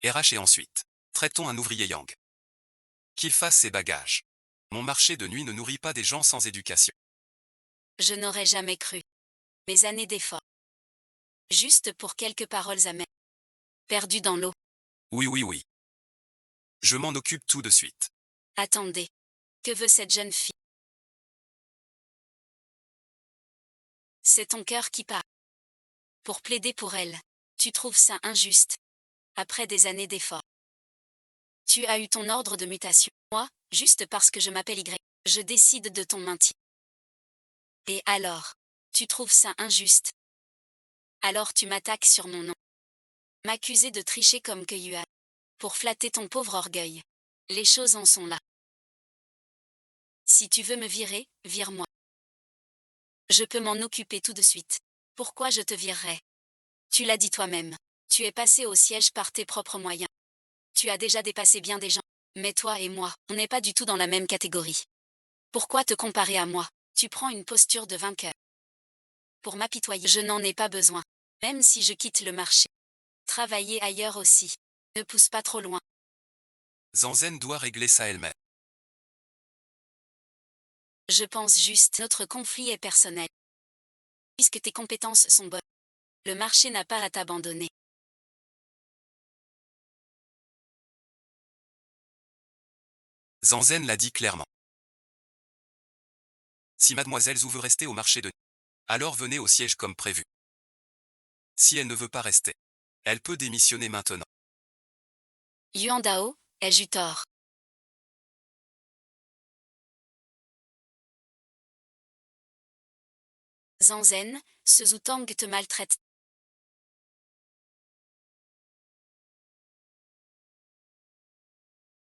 RH et ensuite. Traitons un ouvrier Yang. Qu'il fasse ses bagages. Mon marché de nuit ne nourrit pas des gens sans éducation. Je n'aurais jamais cru. Mes années d'efforts. Juste pour quelques paroles amères. Perdues dans l'eau. Oui, oui, oui. Je m'en occupe tout de suite. Attendez. Que veut cette jeune fille? C'est ton cœur qui parle. Pour plaider pour elle. Tu trouves ça injuste. Après des années d'efforts. Tu as eu ton ordre de mutation. Moi, juste parce que je m'appelle Y, je décide de ton maintien. Et alors? Tu trouves ça injuste? Alors tu m'attaques sur mon nom. M'accuser de tricher comme que Yuan. Pour flatter ton pauvre orgueil. Les choses en sont là. Si tu veux me virer, vire-moi. Je peux m'en occuper tout de suite. Pourquoi je te virerais? Tu l'as dit toi-même. Tu es passé au siège par tes propres moyens. Tu as déjà dépassé bien des gens. Mais toi et moi, on n'est pas du tout dans la même catégorie. Pourquoi te comparer à moi? Tu prends une posture de vainqueur. Pour m'apitoyer, je n'en ai pas besoin. Même si je quitte le marché. Travailler ailleurs aussi. Ne pousse pas trop loin. Zanzen doit régler ça elle-même. Je pense juste, notre conflit est personnel. Puisque tes compétences sont bonnes. Le marché n'a pas à t'abandonner. Zanzen l'a dit clairement. Si Mademoiselle Zhu veut rester au marché de nuit, alors venez au siège comme prévu. Si elle ne veut pas rester, elle peut démissionner maintenant. Yuan Dao, ai-je eu tort? Zanzen, ce Zutang te maltraite.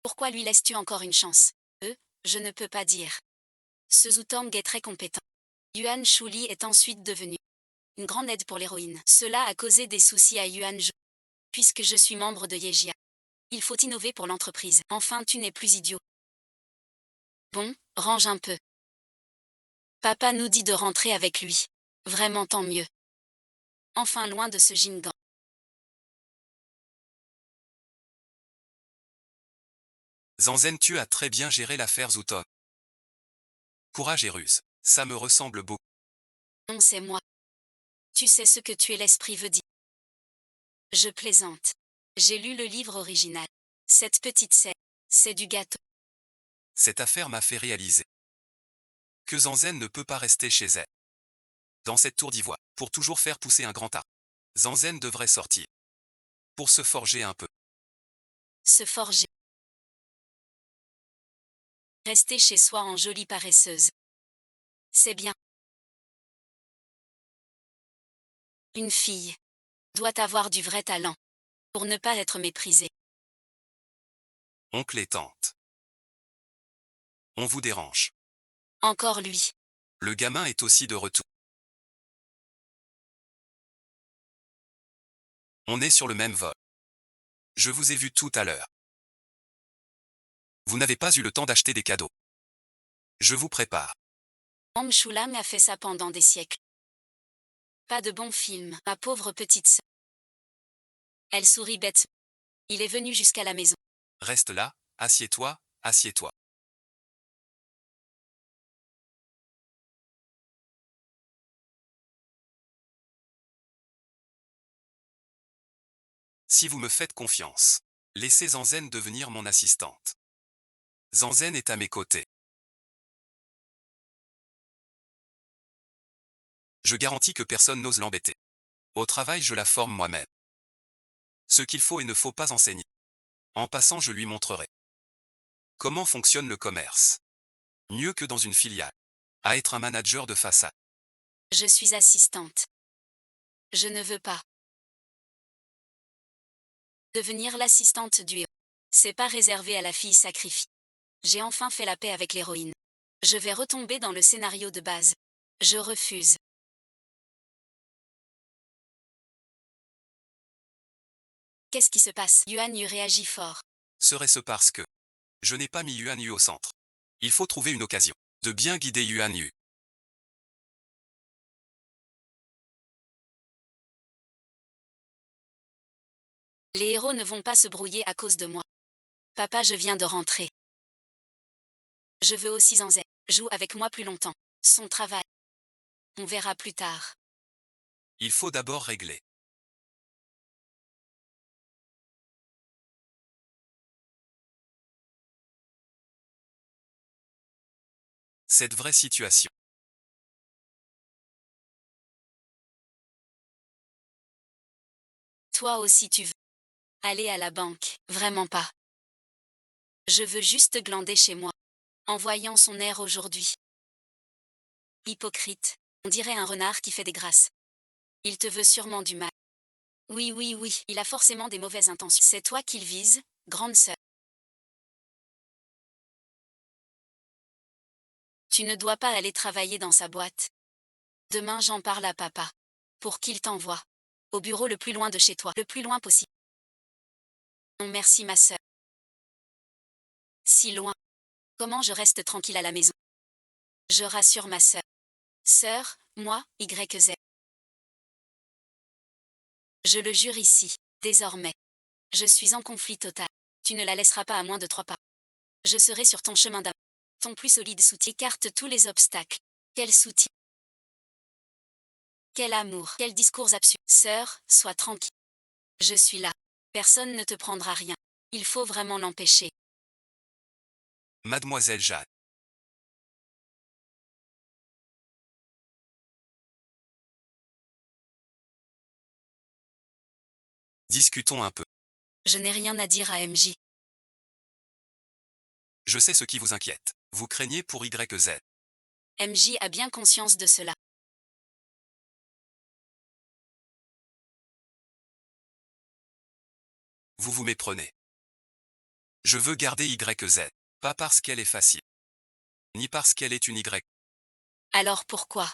Pourquoi lui laisses-tu encore une chance? Je ne peux pas dire. Ce Zutang est très compétent. Yuan Shuli est ensuite devenu une grande aide pour l'héroïne. Cela a causé des soucis à Yuan Zhu. Puisque je suis membre de Yejia. Il faut innover pour l'entreprise. Enfin, tu n'es plus idiot. Bon, range un peu. Papa nous dit de rentrer avec lui. Vraiment tant mieux. Enfin loin de ce Jingan. Zanzen, tu as très bien géré l'affaire Zutong. Courage et ruse, ça me ressemble beaucoup. Non, c'est moi. Tu sais ce que tu es, l'esprit veut dire. Je plaisante. J'ai lu le livre original. Cette petite c'est du gâteau. Cette affaire m'a fait réaliser que Zanzen ne peut pas rester chez elle. Dans cette tour d'ivoire, pour toujours faire pousser un grand arbre, Zanzen devrait sortir. Pour se forger un peu. Se forger. Rester chez soi en jolie paresseuse. C'est bien. Une fille doit avoir du vrai talent pour ne pas être méprisée. Oncle et tante. On vous dérange. Encore lui. Le gamin est aussi de retour. On est sur le même vol. Je vous ai vu tout à l'heure. Vous n'avez pas eu le temps d'acheter des cadeaux. Je vous prépare. Shulam a fait ça pendant des siècles. Pas de bon film, ma pauvre petite sœur. Elle sourit bête. Il est venu jusqu'à la maison. Reste là, assieds-toi, assieds-toi. Si vous me faites confiance, laissez Zanzen devenir mon assistante. Zanzen est à mes côtés. Je garantis que personne n'ose l'embêter. Au travail, je la forme moi-même. Ce qu'il faut et ne faut pas enseigner. En passant, je lui montrerai comment fonctionne le commerce. Mieux que dans une filiale. À être un manager de façade. Je suis assistante. Je ne veux pas devenir l'assistante du héros. C'est pas réservé à la fille sacrifiée. J'ai enfin fait la paix avec l'héroïne. Je vais retomber dans le scénario de base. Je refuse. Qu'est-ce qui se passe? Yuan Yu réagit fort. Serait-ce parce que je n'ai pas mis Yuan Yu au centre. Il faut trouver une occasion de bien guider Yuan Yu. Les héros ne vont pas se brouiller à cause de moi. Papa, je viens de rentrer. Je veux aussi Zanzen. Joue avec moi plus longtemps. Son travail. On verra plus tard. Il faut d'abord régler. Cette vraie situation. Toi aussi tu veux aller à la banque? Vraiment pas. Je veux juste glander chez moi. En voyant son air aujourd'hui. Hypocrite. On dirait un renard qui fait des grâces. Il te veut sûrement du mal. Oui, oui, oui, il a forcément des mauvaises intentions. C'est toi qu'il vise, grande sœur. Tu ne dois pas aller travailler dans sa boîte. Demain j'en parle à papa. Pour qu'il t'envoie. Au bureau le plus loin de chez toi. Le plus loin possible. Non merci ma sœur. Si loin. Comment je reste tranquille à la maison? Je rassure ma sœur. Sœur, moi, YZ. Je le jure ici, désormais. Je suis en conflit total. Tu ne la laisseras pas à moins de 3 pas. Je serai sur ton chemin d'amour. Ton plus solide soutien écarte tous les obstacles. Quel soutien. Quel amour. Quel discours absurde. Sœur, sois tranquille. Je suis là. Personne ne te prendra rien. Il faut vraiment l'empêcher. Mademoiselle Jade. Discutons un peu. Je n'ai rien à dire à MJ. Je sais ce qui vous inquiète. Vous craignez pour YZ. MJ a bien conscience de cela. Vous vous méprenez. Je veux garder YZ. Pas parce qu'elle est facile. Ni parce qu'elle est une Y. Alors pourquoi?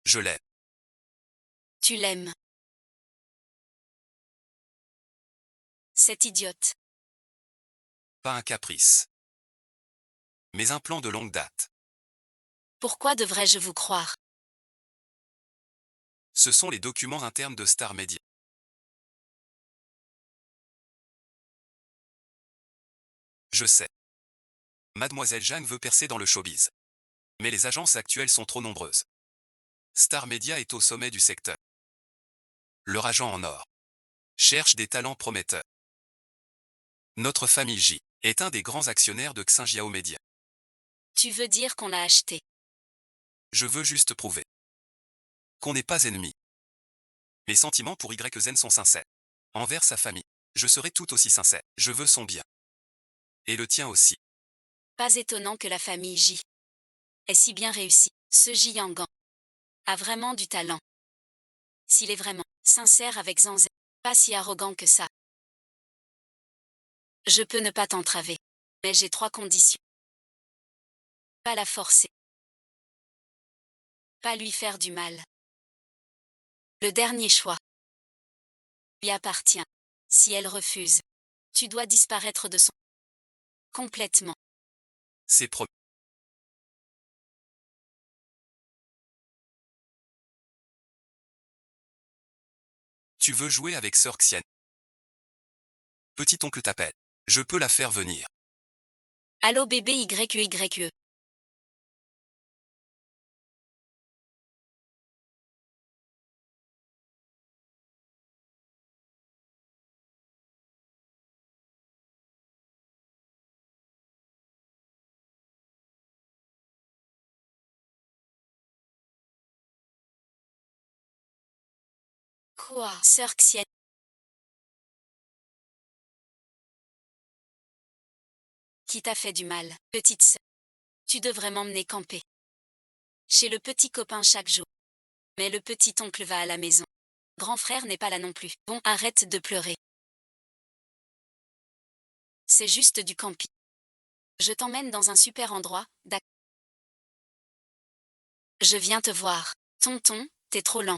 Je l'aime. Tu l'aimes. Cette idiote. Pas un caprice. Mais un plan de longue date. Pourquoi devrais-je vous croire? Ce sont les documents internes de Star Media. Je sais. Mademoiselle Jeanne veut percer dans le showbiz. Mais les agences actuelles sont trop nombreuses. Star Media est au sommet du secteur. Leur agent en or cherche des talents prometteurs. Notre famille J est un des grands actionnaires de Xinjiao Media. Tu veux dire qu'on l'a acheté. Je veux juste prouver qu'on n'est pas ennemis. Mes sentiments pour YZen sont sincères. Envers sa famille, je serai tout aussi sincère. Je veux son bien. Et le tien aussi. Pas étonnant que la famille J est si bien réussie. Ce Ji Yangan a vraiment du talent. S'il est vraiment sincère avec Zanzé, pas si arrogant que ça. Je peux ne pas t'entraver. Mais j'ai 3 conditions. Pas la forcer. Pas lui faire du mal. Le dernier choix lui appartient. Si elle refuse, tu dois disparaître de son complètement. C'est promis. Tu veux jouer avec Sœur Xian. Petit oncle t'appelle. Je peux la faire venir. Allô bébé YE. Quoi? Sœur Xian. Qui t'a fait du mal, petite sœur? Tu devrais m'emmener camper chez le petit copain chaque jour. Mais le petit oncle va à la maison. Grand frère n'est pas là non plus. Bon, arrête de pleurer. C'est juste du camping. Je t'emmène dans un super endroit, d'accord? Je viens te voir. Tonton, t'es trop lent.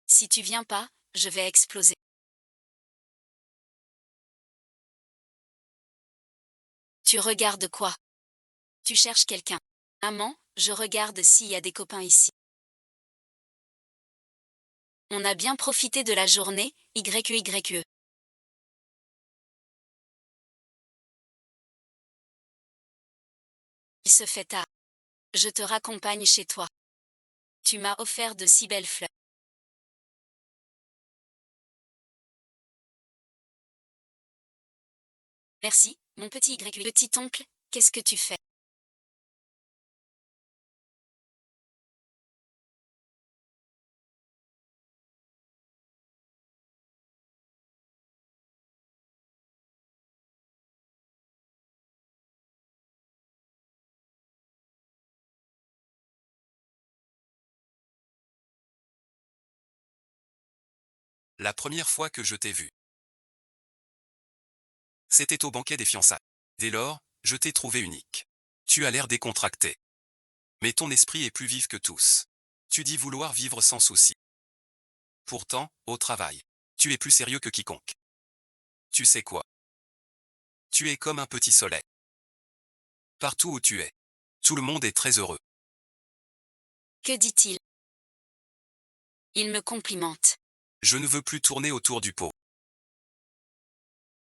Si tu viens pas, je vais exploser. Tu regardes quoi? Tu cherches quelqu'un. Maman, je regarde s'il y a des copains ici. On a bien profité de la journée, YE. Il se fait tard. Je te raccompagne chez toi. Tu m'as offert de si belles fleurs. Merci, mon petit YE. Petit oncle, qu'est-ce que tu fais? La première fois que je t'ai vu, c'était au banquet des fiançailles. Dès lors, je t'ai trouvé unique. Tu as l'air décontracté. Mais ton esprit est plus vif que tous. Tu dis vouloir vivre sans souci. Pourtant, au travail, tu es plus sérieux que quiconque. Tu sais quoi? Tu es comme un petit soleil. Partout où tu es, tout le monde est très heureux. Que dit-il? Il me complimente. Je ne veux plus tourner autour du pot.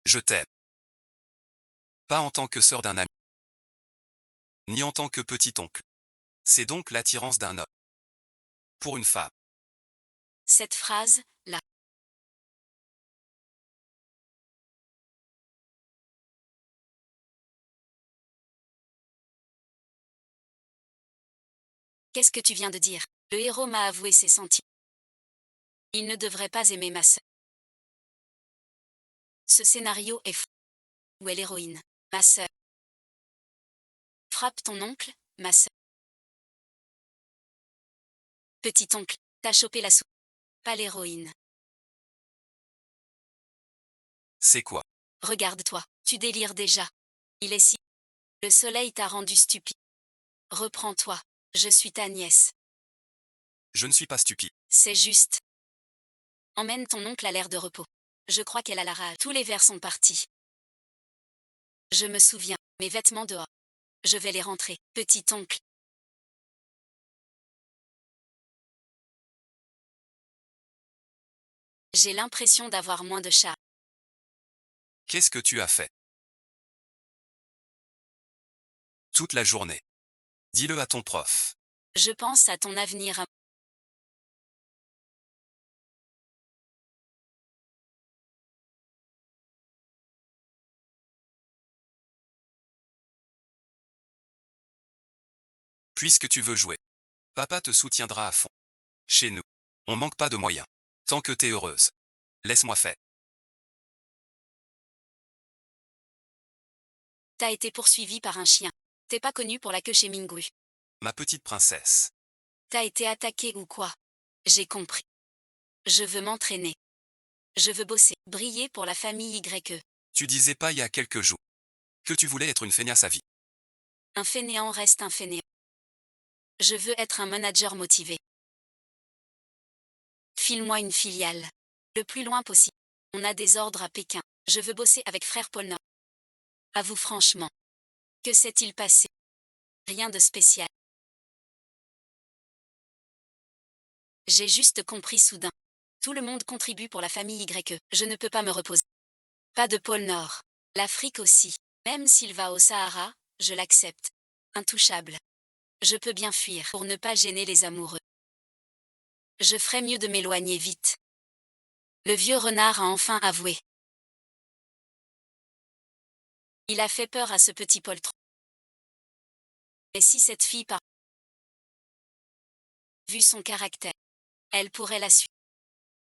Je t'aime. Pas en tant que sœur d'un ami, ni en tant que petit oncle. C'est donc l'attirance d'un homme pour une femme. Cette phrase, là. Qu'est-ce que tu viens de dire? Le héros m'a avoué ses sentiments. Il ne devrait pas aimer ma sœur. Ce scénario est fou. Où est l'héroïne? Ma sœur. Frappe ton oncle, ma sœur. Petit oncle, t'as chopé la soupe. Pas l'héroïne. C'est quoi? Regarde-toi, tu délires déjà. Il est si. Le soleil t'a rendu stupide. Reprends-toi. Je suis ta nièce. Je ne suis pas stupide. C'est juste. Emmène ton oncle à l'air de repos. Je crois qu'elle a la rage. Tous les verres sont partis. Je me souviens. Mes vêtements dehors. Je vais les rentrer. Petit oncle. J'ai l'impression d'avoir moins de charme. Qu'est-ce que tu as fait? toute la journée. Dis-le à ton prof. Je pense à ton avenir. Puisque tu veux jouer. Papa te soutiendra à fond. Chez nous, on manque pas de moyens. Tant que t'es heureuse. Laisse-moi faire. T'as été poursuivi par un chien. T'es pas connu pour la queue chez Mingru. Ma petite princesse. T'as été attaqué ou quoi? J'ai compris. Je veux m'entraîner. Je veux bosser, briller pour la famille YE. Tu disais pas il y a quelques jours que tu voulais être une feignasse à vie. Un fainéant reste un fainéant. Je veux être un manager motivé. File-moi une filiale. Le plus loin possible. On a des ordres à Pékin. Je veux bosser avec frère Paul Nord. Avoue franchement. Que s'est-il passé? Rien de spécial. J'ai juste compris soudain. Tout le monde contribue pour la famille YE. Je ne peux pas me reposer. Pas de pôle Nord. L'Afrique aussi. Même s'il va au Sahara, je l'accepte. Intouchable. Je peux bien fuir pour ne pas gêner les amoureux. Je ferais mieux de m'éloigner vite. Le vieux renard a enfin avoué. Il a fait peur à ce petit poltron. Mais si cette fille part, vu son caractère, elle pourrait la suivre.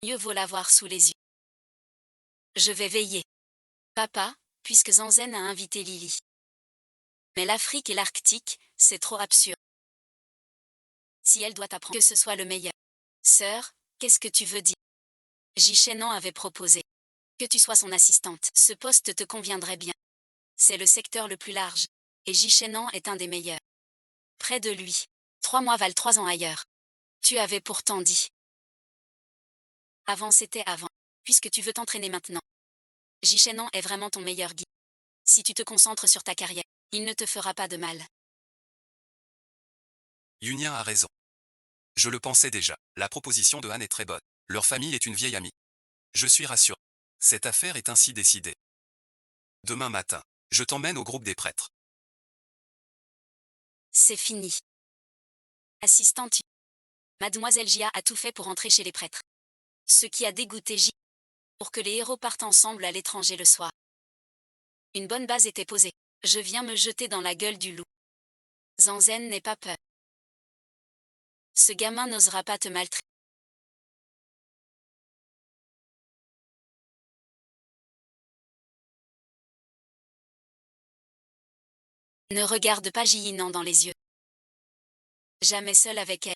Mieux vaut l'avoir sous les yeux. Je vais veiller. Papa, puisque Zanzen a invité Lily. Mais l'Afrique et l'Arctique, c'est trop absurde. Si elle doit apprendre que ce soit le meilleur. Sœur, qu'est-ce que tu veux dire? Jichenan avait proposé que tu sois son assistante. Ce poste te conviendrait bien. C'est le secteur le plus large. Et Jichenan est un des meilleurs. Près de lui. 3 mois valent 3 ans ailleurs. Tu avais pourtant dit. Avant c'était avant. Puisque tu veux t'entraîner maintenant. Jichenan est vraiment ton meilleur guide. Si tu te concentres sur ta carrière, il ne te fera pas de mal. Yunien a raison. Je le pensais déjà. La proposition de Han est très bonne. Leur famille est une vieille amie. Je suis rassuré. Cette affaire est ainsi décidée. Demain matin, je t'emmène au groupe des prêtres. C'est fini. Assistante. Mademoiselle Jia a tout fait pour entrer chez les prêtres. Ce qui a dégoûté J. Pour que les héros partent ensemble à l'étranger le soir. Une bonne base était posée. Je viens me jeter dans la gueule du loup. Zanzen n'aie pas peur. Ce gamin n'osera pas te maltraiter. Ne regarde pas Jiyinan dans les yeux. Jamais seul avec elle.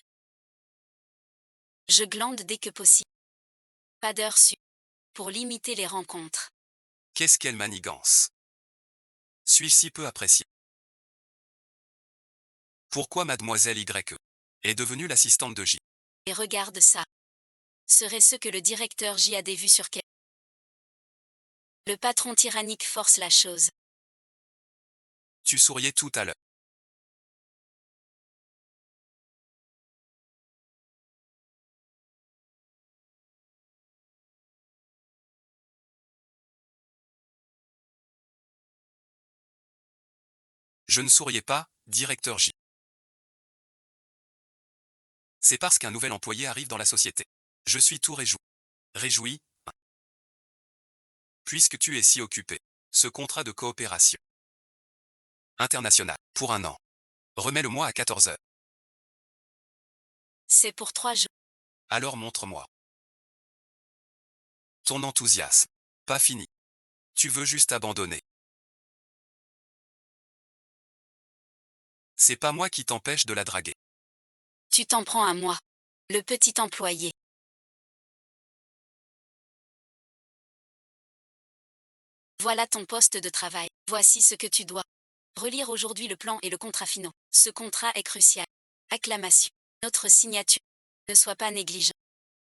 Je glande dès que possible. Pas d'heure sûre. Pour limiter les rencontres. Qu'est-ce qu'elle manigance? Suis si peu apprécié. Pourquoi mademoiselle YE est devenue l'assistante de J? Et regarde ça. Serait ce que le directeur J a des vues sur quel. Le patron tyrannique force la chose. Tu souriais tout à l'heure. Je ne souriais pas, directeur J. C'est parce qu'un nouvel employé arrive dans la société. Je suis tout réjoui. Réjoui. Puisque tu es si occupé. Ce contrat de coopération internationale, pour 1 an. Remets-le-moi à 14 heures. C'est pour 3 jours. Alors montre-moi ton enthousiasme. Pas fini. Tu veux juste abandonner. C'est pas moi qui t'empêche de la draguer. Tu t'en prends à moi. Le petit employé. Voilà ton poste de travail. Voici ce que tu dois. Relire aujourd'hui le plan et le contrat finaux. Ce contrat est crucial. Acclamation. Notre signature. Ne sois pas négligent.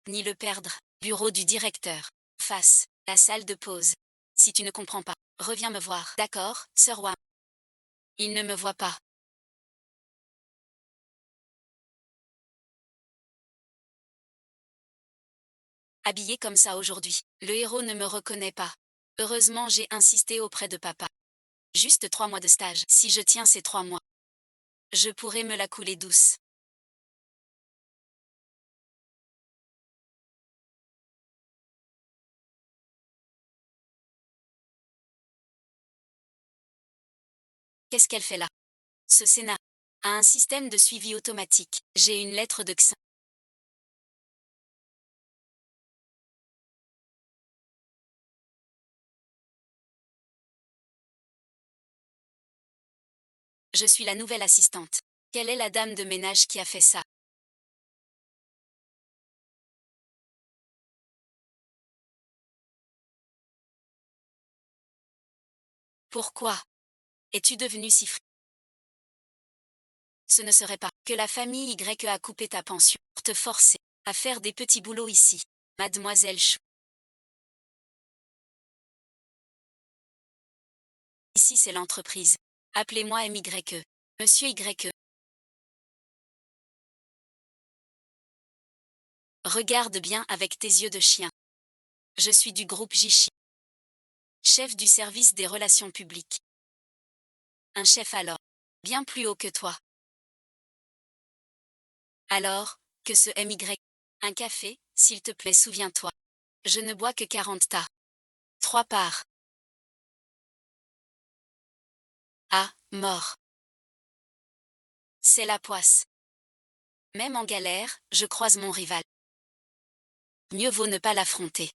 Ni le perdre. Bureau du directeur. Face. La salle de pause. Si tu ne comprends pas, reviens me voir. D'accord, Sir Wam. Il ne me voit pas. Habillé comme ça aujourd'hui. Le héros ne me reconnaît pas. Heureusement j'ai insisté auprès de papa. Juste 3 mois de stage. Si je tiens ces 3 mois, Je pourrais me la couler douce. Qu'est-ce qu'elle fait là? Ce scénario a un système de suivi automatique. J'ai une lettre de X. Je suis la nouvelle assistante. Quelle est la dame de ménage qui a fait ça? Pourquoi es-tu devenue si fri? Ce ne serait pas que la famille Y a coupé ta pension pour te forcer à faire des petits boulots ici, mademoiselle Chou. Ici c'est l'entreprise. Appelez-moi MYE. Monsieur YE. Regarde bien avec tes yeux de chien. Je suis du groupe Jichi. Chef du service des relations publiques. Un chef alors. Bien plus haut que toi. Alors, que ce MY. Un café, s'il te plaît, souviens-toi. Je ne bois que 40 tas. 3 parts. Ah, mort. C'est la poisse. Même en galère, je croise mon rival. Mieux vaut ne pas l'affronter.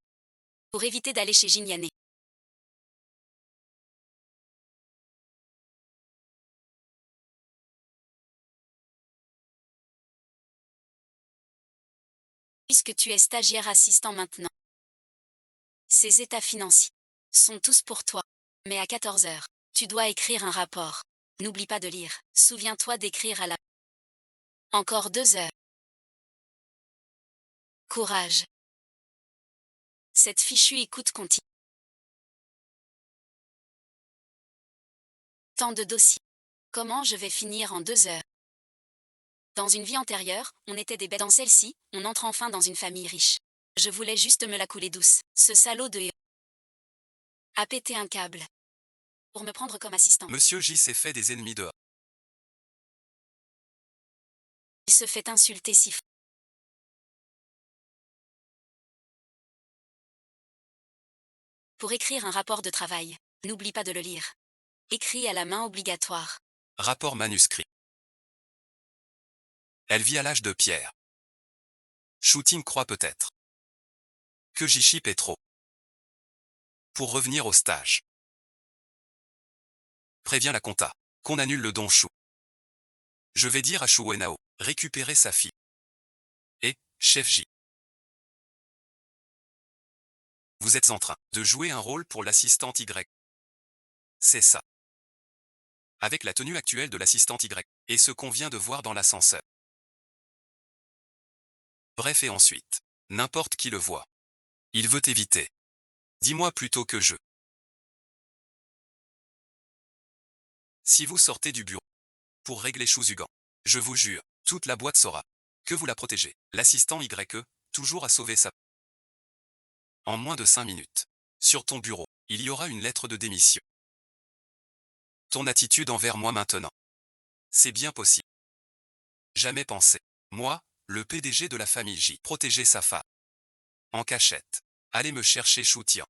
Pour éviter d'aller chez Jinyane. Puisque tu es stagiaire assistant maintenant. Ces états financiers sont tous pour toi. Mais à 14 heures, tu dois écrire un rapport. N'oublie pas de lire. Souviens-toi d'écrire à la... Encore 2 heures. Courage. Cette fichue écoute continue. Tant de dossiers. Comment je vais finir en 2 heures? Dans une vie antérieure, on était des bêtes. Dans celle-ci, on entre enfin dans une famille riche. Je voulais juste me la couler douce. Ce salaud de... a pété un câble. Pour me prendre comme assistant. Monsieur J s'est fait des ennemis dehors. Il se fait insulter si fort. Pour écrire un rapport de travail, n'oublie pas de le lire. Écrit à la main obligatoire. Rapport manuscrit. Elle vit à l'âge de pierre. Shooting croit peut-être que Jishi paie trop. Pour revenir au stage. Préviens la compta qu'on annule le don Chou. Je vais dire à Chou Wenao, récupérer sa fille. Et, chef J. Vous êtes en train de jouer un rôle pour l'assistante Y. C'est ça. Avec la tenue actuelle de l'assistante Y, et ce qu'on vient de voir dans l'ascenseur. Bref, et ensuite, n'importe qui le voit. Il veut éviter. Dis-moi plutôt que je. Si vous sortez du bureau pour régler Chouzugan, je vous jure, toute la boîte saura que vous la protégez. L'assistant YE, toujours à sauver sa... En moins de 5 minutes. Sur ton bureau, il y aura une lettre de démission. Ton attitude envers moi maintenant. C'est bien possible. Jamais pensé. Moi, le PDG de la famille J, protéger sa femme. En cachette. Allez me chercher Choutian.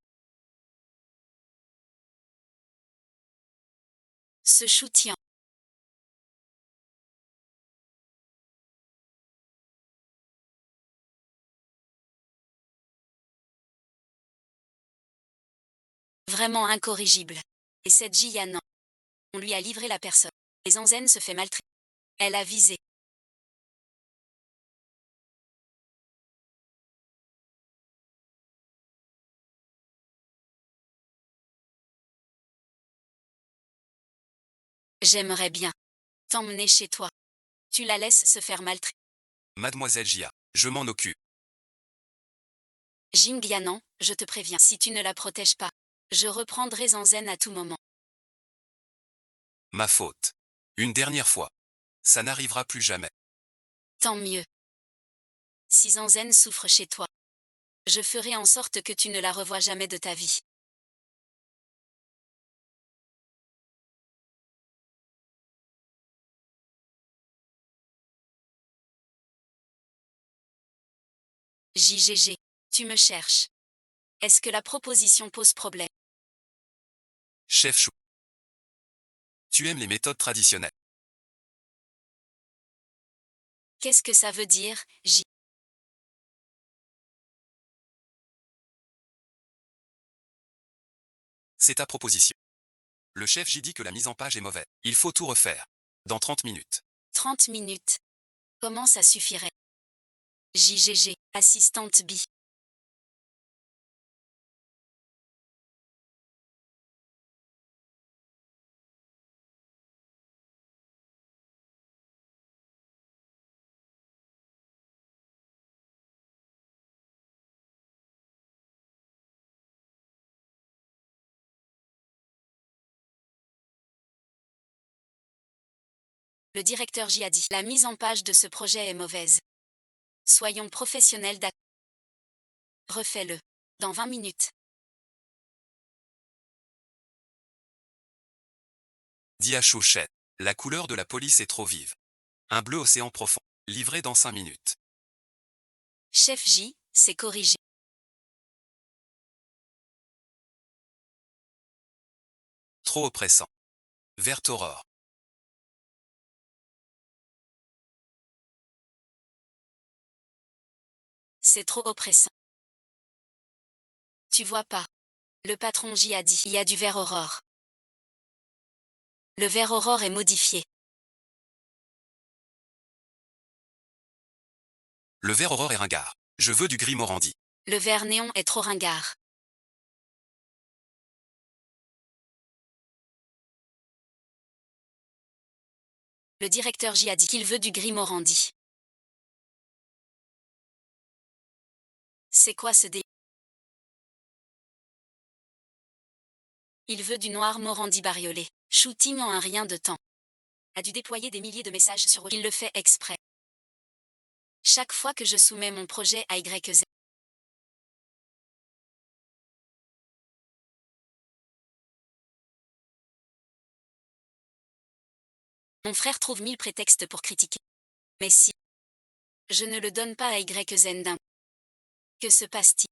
Ce Choutian. Vraiment incorrigible. Et cette Jiyanan. On lui a livré la personne. Et Zanzen se fait maltraiter. Elle a visé. J'aimerais bien t'emmener chez toi. Tu la laisses se faire maltraiter. Mademoiselle Jia, je m'en occupe. Jingyanan, je te préviens, si tu ne la protèges pas, je reprendrai Zanzen à tout moment. Ma faute. Une dernière fois. Ça n'arrivera plus jamais. Tant mieux. Si Zanzen souffre chez toi, je ferai en sorte que tu ne la revois jamais de ta vie. JGG. Tu me cherches. Est-ce que la proposition pose problème? Chef Chou. Tu aimes les méthodes traditionnelles. Qu'est-ce que ça veut dire, J? C'est ta proposition. Le chef J dit que la mise en page est mauvaise. Il faut tout refaire. Dans 30 minutes. 30 minutes. Comment ça suffirait? JGG. Assistante B. Le directeur J a dit. La mise en page de ce projet est mauvaise. Soyons professionnels d'accord. Refais-le. Dans 20 minutes. Dit à Chauchette. La couleur de la police est trop vive. Un bleu océan profond. Livré dans 5 minutes. Chef J, c'est corrigé. Trop oppressant. Verte aurore. C'est trop oppressant. Tu vois pas. Le patron J a dit. Il y a du vert aurore. Le vert aurore est modifié. Le vert aurore est ringard. Je veux du gris Morandi. Le vert néon est trop ringard. Le directeur J a dit qu'il veut du gris Morandi. C'est quoi ce dé? Il veut du noir Morandi bariolé. Shooting en un rien de temps. A dû déployer des milliers de messages sur. Il le fait exprès. Chaque fois que je soumets mon projet à YZ. Mon frère trouve 1000 prétextes pour critiquer. Mais si je ne le donne pas à YZ d'un. Que se passe-t-il?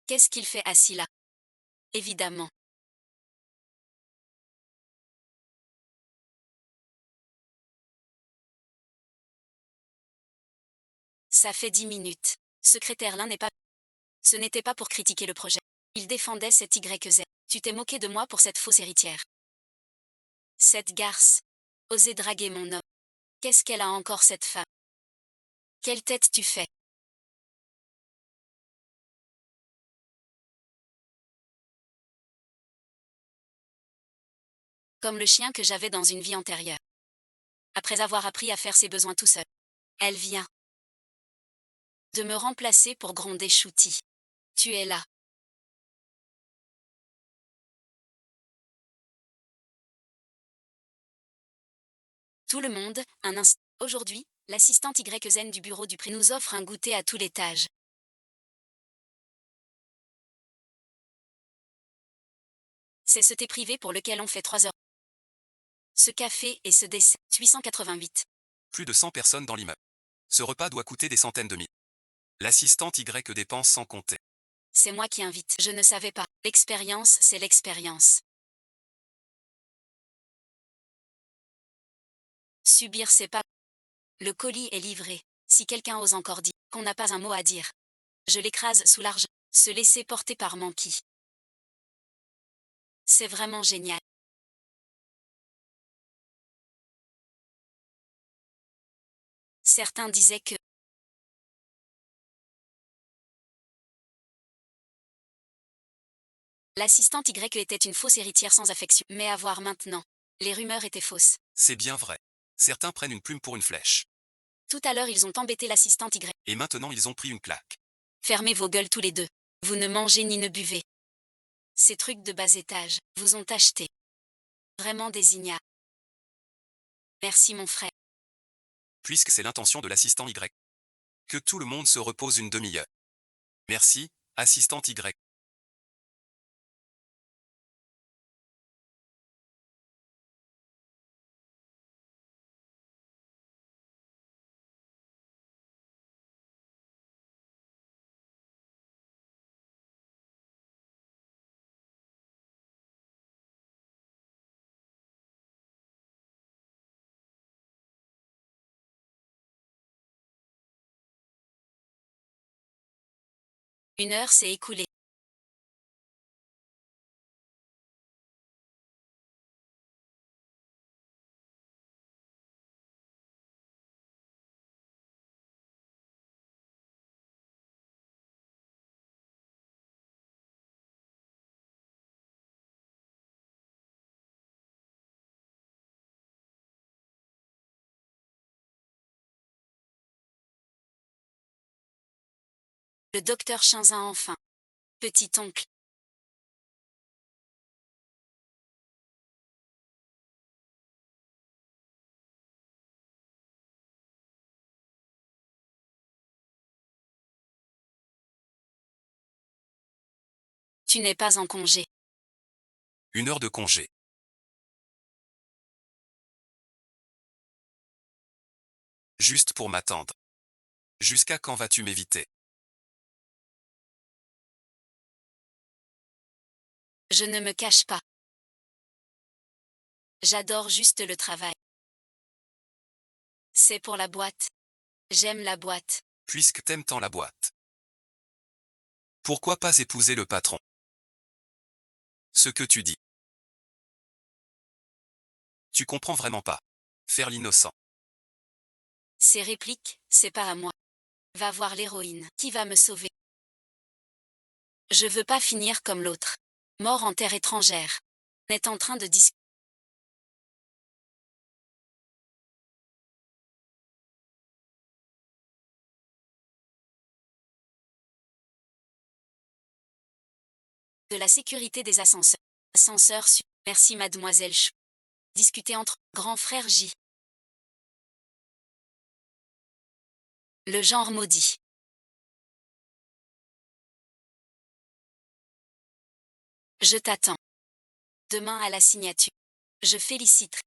Qu'est-ce qu'il fait assis là? Évidemment. Ça fait 10 minutes. Secrétaire l'un n'est pas. Ce n'était pas pour critiquer le projet. Il défendait cette YZ. Tu t'es moqué de moi pour cette fausse héritière. Cette garce. Osé draguer mon homme. Qu'est-ce qu'elle a encore cette femme? Quelle tête tu fais? Comme le chien que j'avais dans une vie antérieure. Après avoir appris à faire ses besoins tout seul. Elle vient de me remplacer pour gronder Shooty. Tu es là. Tout le monde, un instant. Aujourd'hui, l'assistante YZ du bureau du prix nous offre un goûter à tout l'étage. C'est ce thé privé pour lequel on fait 3 heures. Ce café et ce dessert. 888. Plus de 100 personnes dans l'immeuble. Ce repas doit coûter des centaines de mille. L'assistante Y dépense sans compter. C'est moi qui invite. Je ne savais pas. L'expérience, c'est l'expérience. Subir, c'est pas. Le colis est livré. Si quelqu'un ose encore dire qu'on n'a pas un mot à dire, je l'écrase sous l'argent. Se laisser porter par Manki. C'est vraiment génial. Certains disaient que l'assistante Y était une fausse héritière sans affection. Mais à voir maintenant. Les rumeurs étaient fausses. C'est bien vrai. Certains prennent une plume pour une flèche. Tout à l'heure, ils ont embêté l'assistante Y. Et maintenant ils ont pris une claque. Fermez vos gueules tous les deux. Vous ne mangez ni ne buvez. Ces trucs de bas étage vous ont acheté. Vraiment des ignares. Merci mon frère. Puisque c'est l'intention de l'assistant Y. Que tout le monde se repose une demi-heure. Merci, assistante Y. Une heure s'est écoulée. Le docteur Chinzin enfin. Petit oncle. Tu n'es pas en congé. 1 heure de congé. Juste pour m'attendre. Jusqu'à quand vas-tu m'éviter? Je ne me cache pas. J'adore juste le travail. C'est pour la boîte. J'aime la boîte. Puisque t'aimes tant la boîte. Pourquoi pas épouser le patron? Ce que tu dis. Tu comprends vraiment pas. Faire l'innocent. Ces répliques, c'est pas à moi. Va voir l'héroïne, qui va me sauver. Je veux pas finir comme l'autre. Mort en terre étrangère. Est en train de discuter de la sécurité des ascenseurs. Ascenseur sur. Merci mademoiselle Chou. Discuter entre grand frère J. Le genre maudit. Je t'attends. Demain à la signature. Je féliciterai.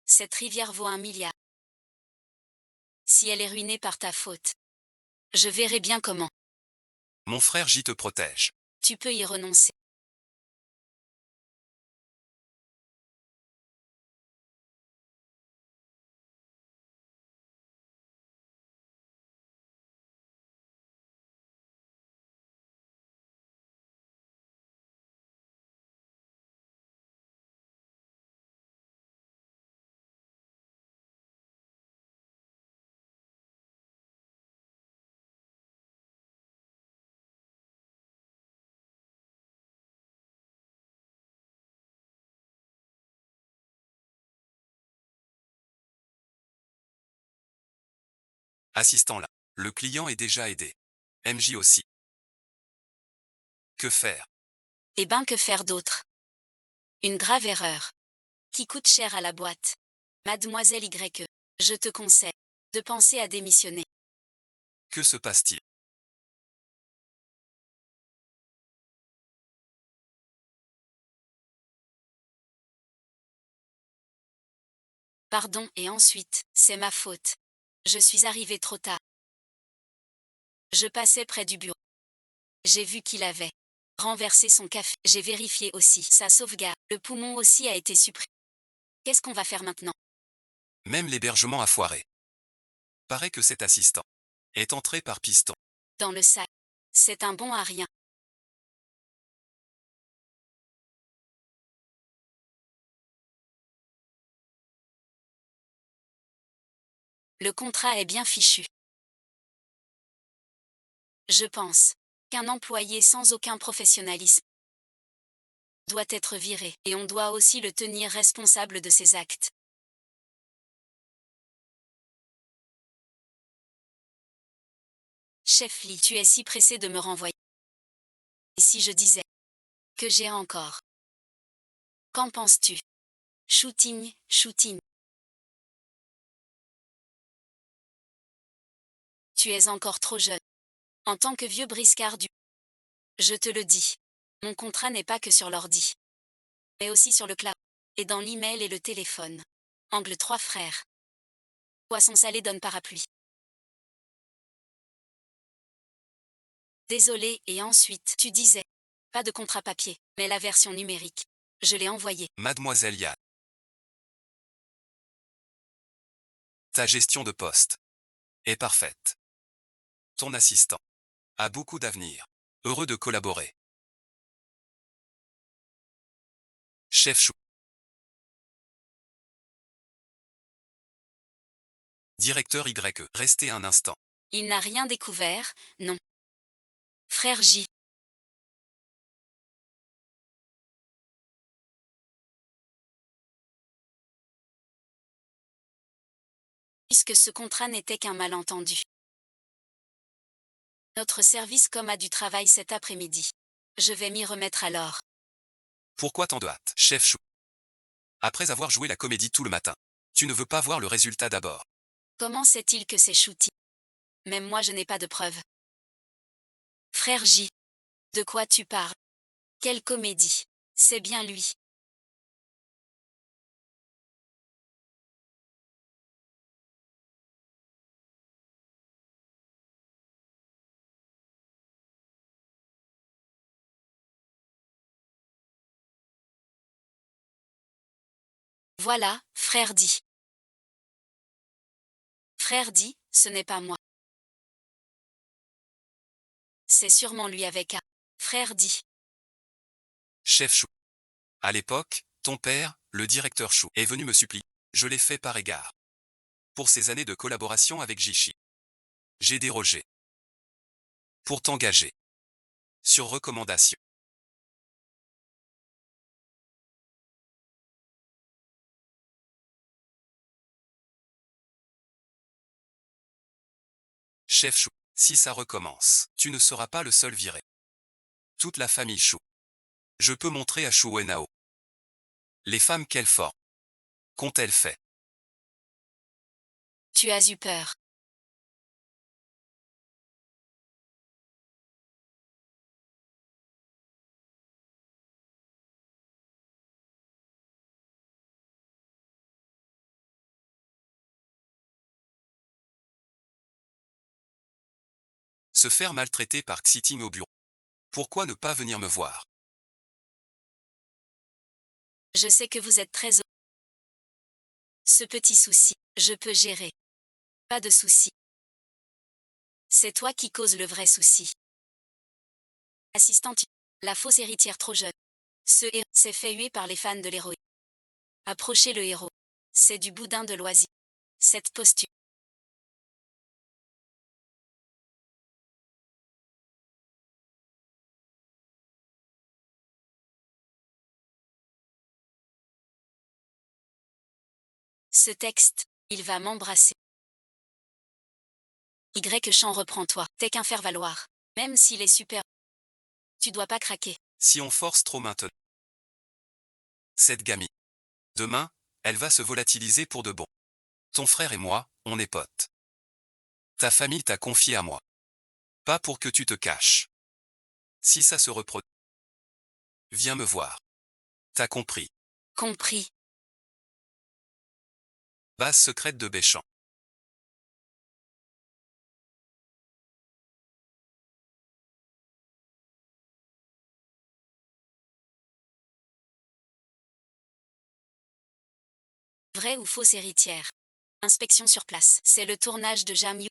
Cette rivière vaut 1 milliard. Si elle est ruinée par ta faute. Je verrai bien comment. Mon frère J te protège. Tu peux y renoncer. Assistant là. Le client est déjà aidé. MJ aussi. Que faire? Eh ben que faire d'autre? Une grave erreur. Qui coûte cher à la boîte. Mademoiselle Y. Je te conseille de penser à démissionner. Que se passe-t-il? Pardon, et ensuite, c'est ma faute. Je suis arrivée trop tard. Je passais près du bureau. J'ai vu qu'il avait renversé son café. J'ai vérifié aussi sa sauvegarde. Le poumon aussi a été supprimé. Qu'est-ce qu'on va faire maintenant? Même l'hébergement a foiré. Paraît que cet assistant est entré par piston. Dans le sac. C'est un bon à rien. Le contrat est bien fichu. Je pense qu'un employé sans aucun professionnalisme doit être viré, et on doit aussi le tenir responsable de ses actes. Chef Lee, tu es si pressé de me renvoyer. Et si je disais que j'ai encore? Qu'en penses-tu? Shooting, shooting. Tu es encore trop jeune. En tant que vieux briscard du... Je te le dis. Mon contrat n'est pas que sur l'ordi. Mais aussi sur le cloud. Et dans l'email et le téléphone. Angle 3 frères. Poisson salé donne parapluie. Désolé, et ensuite, tu disais. Pas de contrat papier, mais la version numérique. Je l'ai envoyée. Mademoiselle Yann. Ta gestion de poste est parfaite. Ton assistant a beaucoup d'avenir. Heureux de collaborer. Chef Chou. Directeur Y. Restez un instant. Il n'a rien découvert, non. Frère J. Puisque ce contrat n'était qu'un malentendu. Notre service com a du travail cet après-midi. Je vais m'y remettre alors. Pourquoi tant de hâte, chef Chou? Après avoir joué la comédie tout le matin, tu ne veux pas voir le résultat d'abord. Comment sait-il que c'est shooty? Même moi je n'ai pas de preuves. Frère J. De quoi tu parles? Quelle comédie? C'est bien lui. Voilà, frère dit. Frère dit, ce n'est pas moi. C'est sûrement lui avec un. Frère dit. Chef Chou. À l'époque, ton père, le directeur Chou, est venu me supplier. Je l'ai fait par égard. Pour ces années de collaboration avec Jishi. J'ai dérogé. Pour t'engager. Sur recommandation. Chef Chou. Si ça recommence, tu ne seras pas le seul viré. Toute la famille Chou. Je peux montrer à Chou Wenao. Les femmes qu'elle forme. Qu'ont-elles fait? Tu as eu peur. Se faire maltraiter par Xiting au bureau. Pourquoi ne pas venir me voir? Je sais que vous êtes très. Ce petit souci, je peux gérer. Pas de souci. C'est toi qui causes le vrai souci. Assistante. La fausse héritière trop jeune. Ce héros s'est fait huer par les fans de l'héroïne. Approchez le héros. C'est du boudin de loisir. Cette posture. Ce texte, il va m'embrasser. Y. Chant reprends-toi. T'es qu'un faire-valoir. Même s'il est super. Tu dois pas craquer. Si on force trop maintenant. Cette gamine. Demain, elle va se volatiliser pour de bon. Ton frère et moi, on est potes. Ta famille t'a confié à moi. Pas pour que tu te caches. Si ça se reproduit. Viens me voir. T'as compris. Compris. Base secrète de Béchamp. Vraie ou fausse héritière. Inspection sur place. C'est le tournage de Jam Yu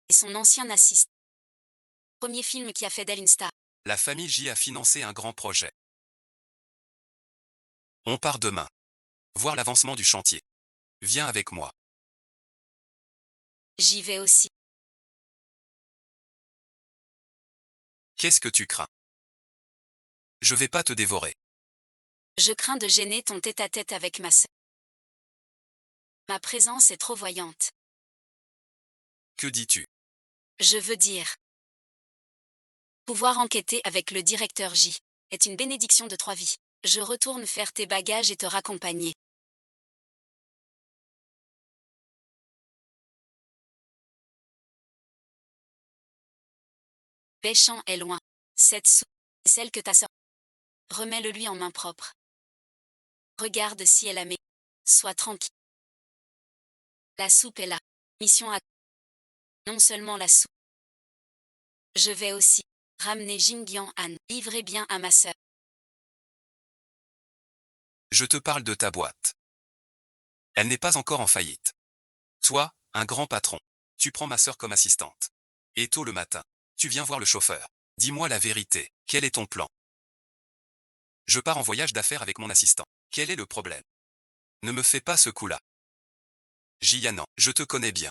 et son ancien assistant. Premier film qui a fait d'elle une star. La famille J a financé un grand projet. On part demain. Voir l'avancement du chantier. Viens avec moi. J'y vais aussi. Qu'est-ce que tu crains? Je vais pas te dévorer. Je crains de gêner ton tête-à-tête avec ma sœur. Ma présence est trop voyante. Que dis-tu? Je veux dire. Pouvoir enquêter avec le directeur J est une bénédiction de 3 vies. Je retourne faire tes bagages et te raccompagner. Béchamp est loin. Cette sou, celle que ta sœur. Remets-le lui en main propre. Regarde si elle a mes. Sois tranquille. La soupe est là. Mission à... Non seulement la soupe. Je vais aussi ramener Jingyan Han. Livrez bien à ma sœur. Je te parle de ta boîte. Elle n'est pas encore en faillite. Toi, un grand patron, tu prends ma sœur comme assistante. Et tôt le matin, tu viens voir le chauffeur. Dis-moi la vérité, quel est ton plan? Je pars en voyage d'affaires avec mon assistant. Quel est le problème? Ne me fais pas ce coup-là. Jianan, je te connais bien.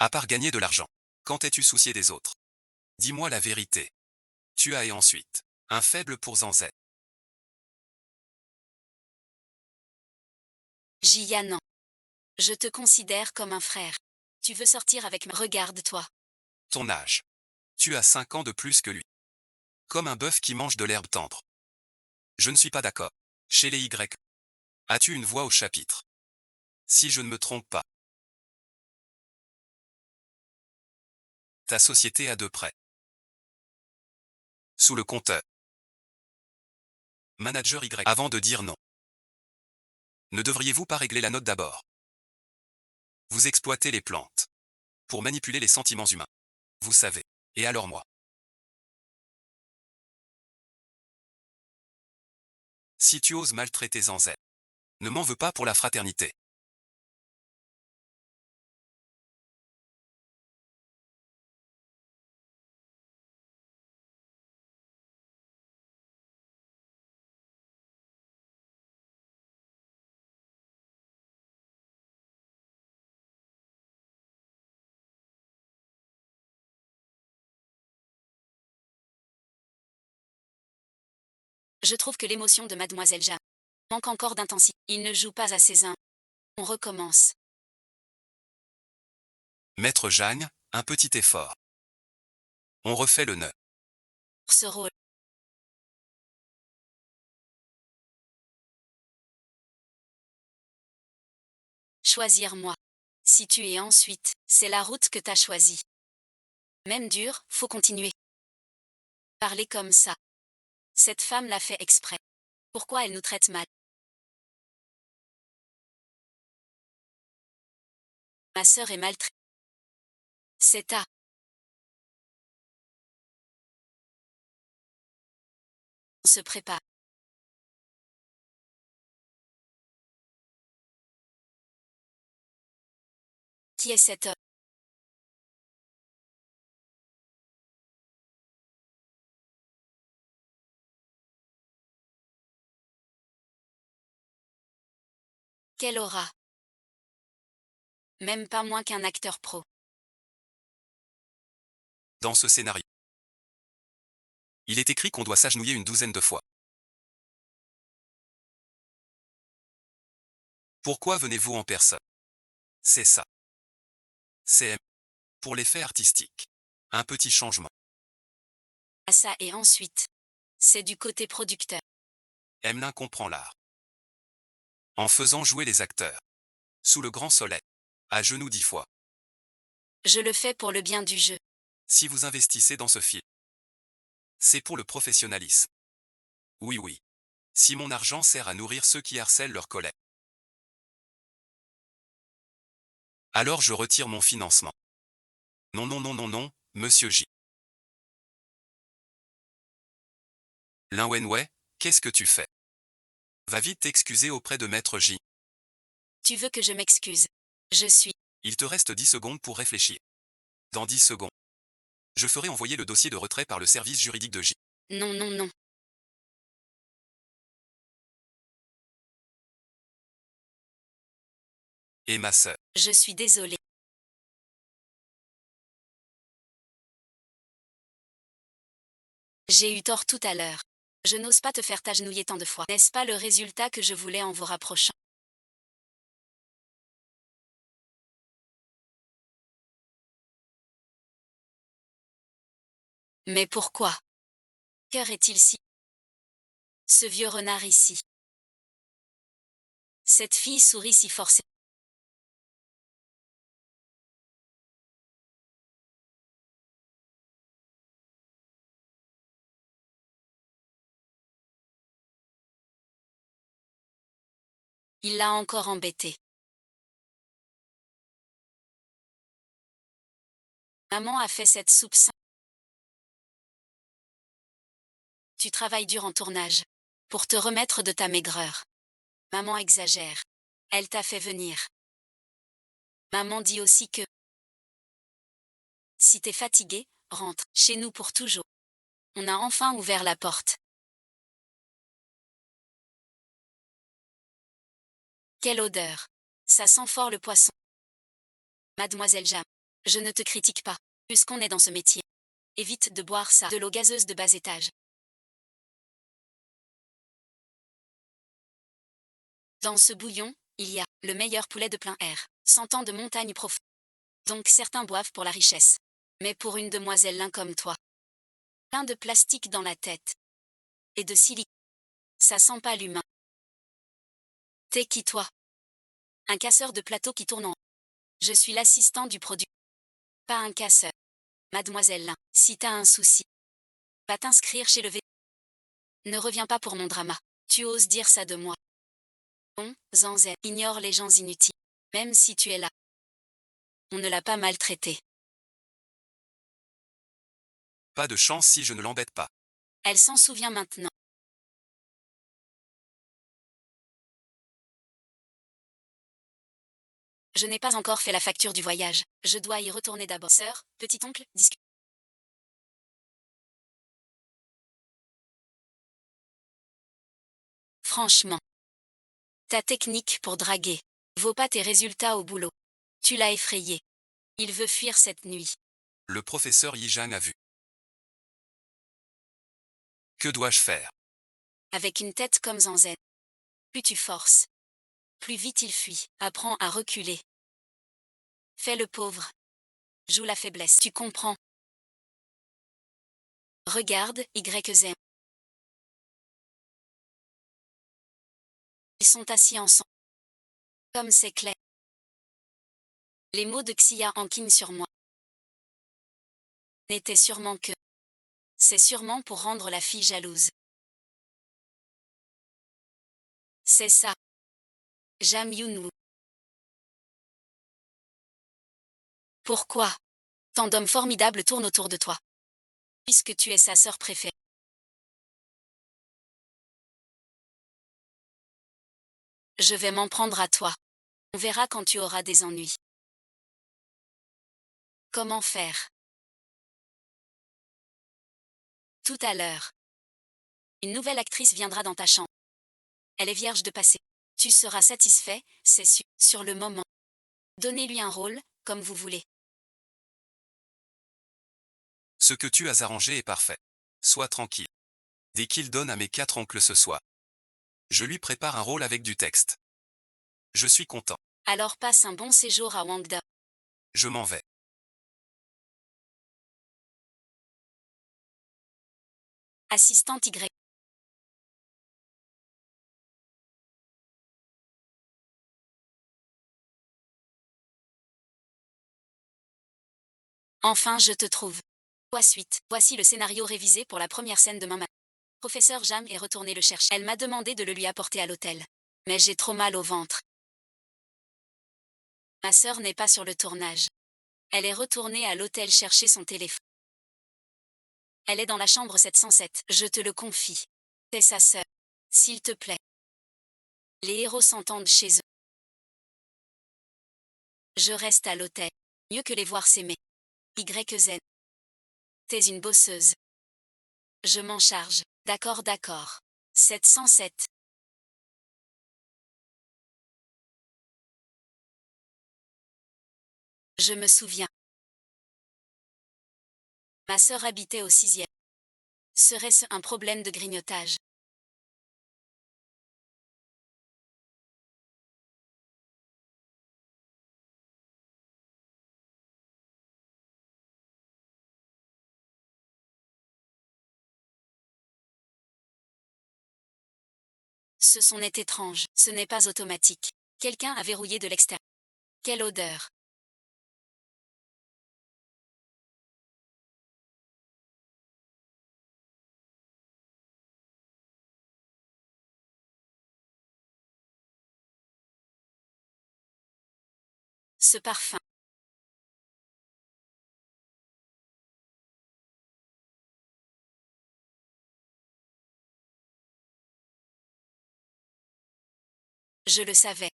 À part gagner de l'argent, quand t'es-tu soucié des autres? Dis-moi la vérité. Tu as et ensuite un faible pour Zanzet. Jianan. Je te considère comme un frère. Tu veux sortir avec moi? Regarde-toi. Ton âge. Tu as 5 ans de plus que lui. Comme un bœuf qui mange de l'herbe tendre. Je ne suis pas d'accord. Chez les Y. As-tu une voix au chapitre? Si je ne me trompe pas. Ta société a 2 prêts. Sous le compteur. Manager Y. Avant de dire non. Ne devriez-vous pas régler la note d'abord? Vous exploitez les plantes. Pour manipuler les sentiments humains. Vous savez. Et alors moi? Si tu oses maltraiter Zanzet, ne m'en veux pas pour la fraternité. Je trouve que l'émotion de Mademoiselle Ja manque encore d'intensité. Il ne joue pas à ses uns. On recommence. Maître Jagne, un petit effort. On refait le nœud. Ce rôle. Choisir moi. Si tu es ensuite, c'est la route que t'as choisie. Même dur, faut continuer. Parler comme ça. Cette femme l'a fait exprès. Pourquoi elle nous traite mal? Ma sœur est maltraitée. C'est à. On se prépare. Qui est cet homme? Quelle aura? Même pas moins qu'un acteur pro. Dans ce scénario, il est écrit qu'on doit s'agenouiller une douzaine de fois. Pourquoi venez-vous en personne? C'est ça. C'est pour l'effet artistique. Un petit changement. À ça et ensuite. C'est du côté producteur. Emelin comprend l'art. En faisant jouer les acteurs. Sous le grand soleil. À genoux 10 fois. Je le fais pour le bien du jeu. Si vous investissez dans ce film, c'est pour le professionnalisme. Oui, oui. Si mon argent sert à nourrir ceux qui harcèlent leurs collègues, alors je retire mon financement. Non, non, non, non, non, monsieur J. Lin Wenwei, qu'est-ce que tu fais? Va vite t'excuser auprès de maître J. Tu veux que je m'excuse? Je suis. Il te reste 10 secondes pour réfléchir. Dans 10 secondes, je ferai envoyer le dossier de retrait par le service juridique de J. Non, non, non. Et ma sœur. Je suis désolée. J'ai eu tort tout à l'heure. Je n'ose pas te faire t'agenouiller tant de fois. N'est-ce pas le résultat que je voulais en vous rapprochant? Mais pourquoi? Cœur est-il si? Ce vieux renard ici. Cette fille sourit si forcément. Il l'a encore embêté. Maman a fait cette soupe sans. Tu travailles dur en tournage. Pour te remettre de ta maigreur. Maman exagère. Elle t'a fait venir. Maman dit aussi que. Si t'es fatigué, rentre chez nous pour toujours. On a enfin ouvert la porte. Quelle odeur. Ça sent fort le poisson. Mademoiselle Jam. Je ne te critique pas, puisqu'on est dans ce métier. Évite de boire ça, de l'eau gazeuse de bas étage. Dans ce bouillon, il y a le meilleur poulet de plein air, sentant de montagne profonde. Donc certains boivent pour la richesse. Mais pour une demoiselle lin comme toi. Plein de plastique dans la tête. Et de silicone. Ça sent pas l'humain. T'es qui toi? Un casseur de plateau qui tourne en. Je suis l'assistant du produit. Pas un casseur. Mademoiselle Lin, si t'as un souci. Va t'inscrire chez le V. Ne reviens pas pour mon drama. Tu oses dire ça de moi. Bon, Zanzet, ignore les gens inutiles. Même si tu es là. On ne l'a pas maltraité. Pas de chance si je ne l'embête pas. Elle s'en souvient maintenant. Je n'ai pas encore fait la facture du voyage. Je dois y retourner d'abord. Sœur, petit-oncle, discute. Franchement. Ta technique pour draguer vaut pas tes résultats au boulot. Tu l'as effrayé. Il veut fuir cette nuit. Le professeur Yijang a vu. Que dois-je faire? Avec une tête comme Zanzen. Plus tu forces. Plus vite il fuit. Apprends à reculer. Fais le pauvre. Joue la faiblesse. Tu comprends. Regarde, YZ. Ils sont assis ensemble. Comme c'est clair. Les mots de Xia enquinent sur moi. N'était sûrement que. C'est sûrement pour rendre la fille jalouse. C'est ça. Jam Yunwoo. Pourquoi? Tant d'hommes formidables tournent autour de toi. Puisque tu es sa sœur préférée. Je vais m'en prendre à toi. On verra quand tu auras des ennuis. Comment faire? Tout à l'heure. Une nouvelle actrice viendra dans ta chambre. Elle est vierge de passé. Tu seras satisfait, c'est sûr, sur le moment. Donnez-lui un rôle, comme vous voulez. Ce que tu as arrangé est parfait. Sois tranquille. Dès qu'il donne à mes 4 oncles ce soir. Je lui prépare un rôle avec du texte. Je suis content. Alors passe un bon séjour à Wangda. Je m'en vais. Assistante Y. Enfin je te trouve. Suite. Voici le scénario révisé pour la première scène demain matin. Professeur Jam est retourné le chercher. Elle m'a demandé de le lui apporter à l'hôtel. Mais j'ai trop mal au ventre. Ma sœur n'est pas sur le tournage. Elle est retournée à l'hôtel chercher son téléphone. Elle est dans la chambre 707. Je te le confie. C'est sa sœur. S'il te plaît. Les héros s'entendent chez eux. Je reste à l'hôtel. Mieux que les voir s'aimer. YZ. T'es une bosseuse. Je m'en charge. D'accord, d'accord. 707. Je me souviens. Ma sœur habitait au 6e. Serait-ce un problème de grignotage? Ce son est étrange, ce n'est pas automatique. Quelqu'un a verrouillé de l'extérieur. Quelle odeur! Ce parfum. Je le savais.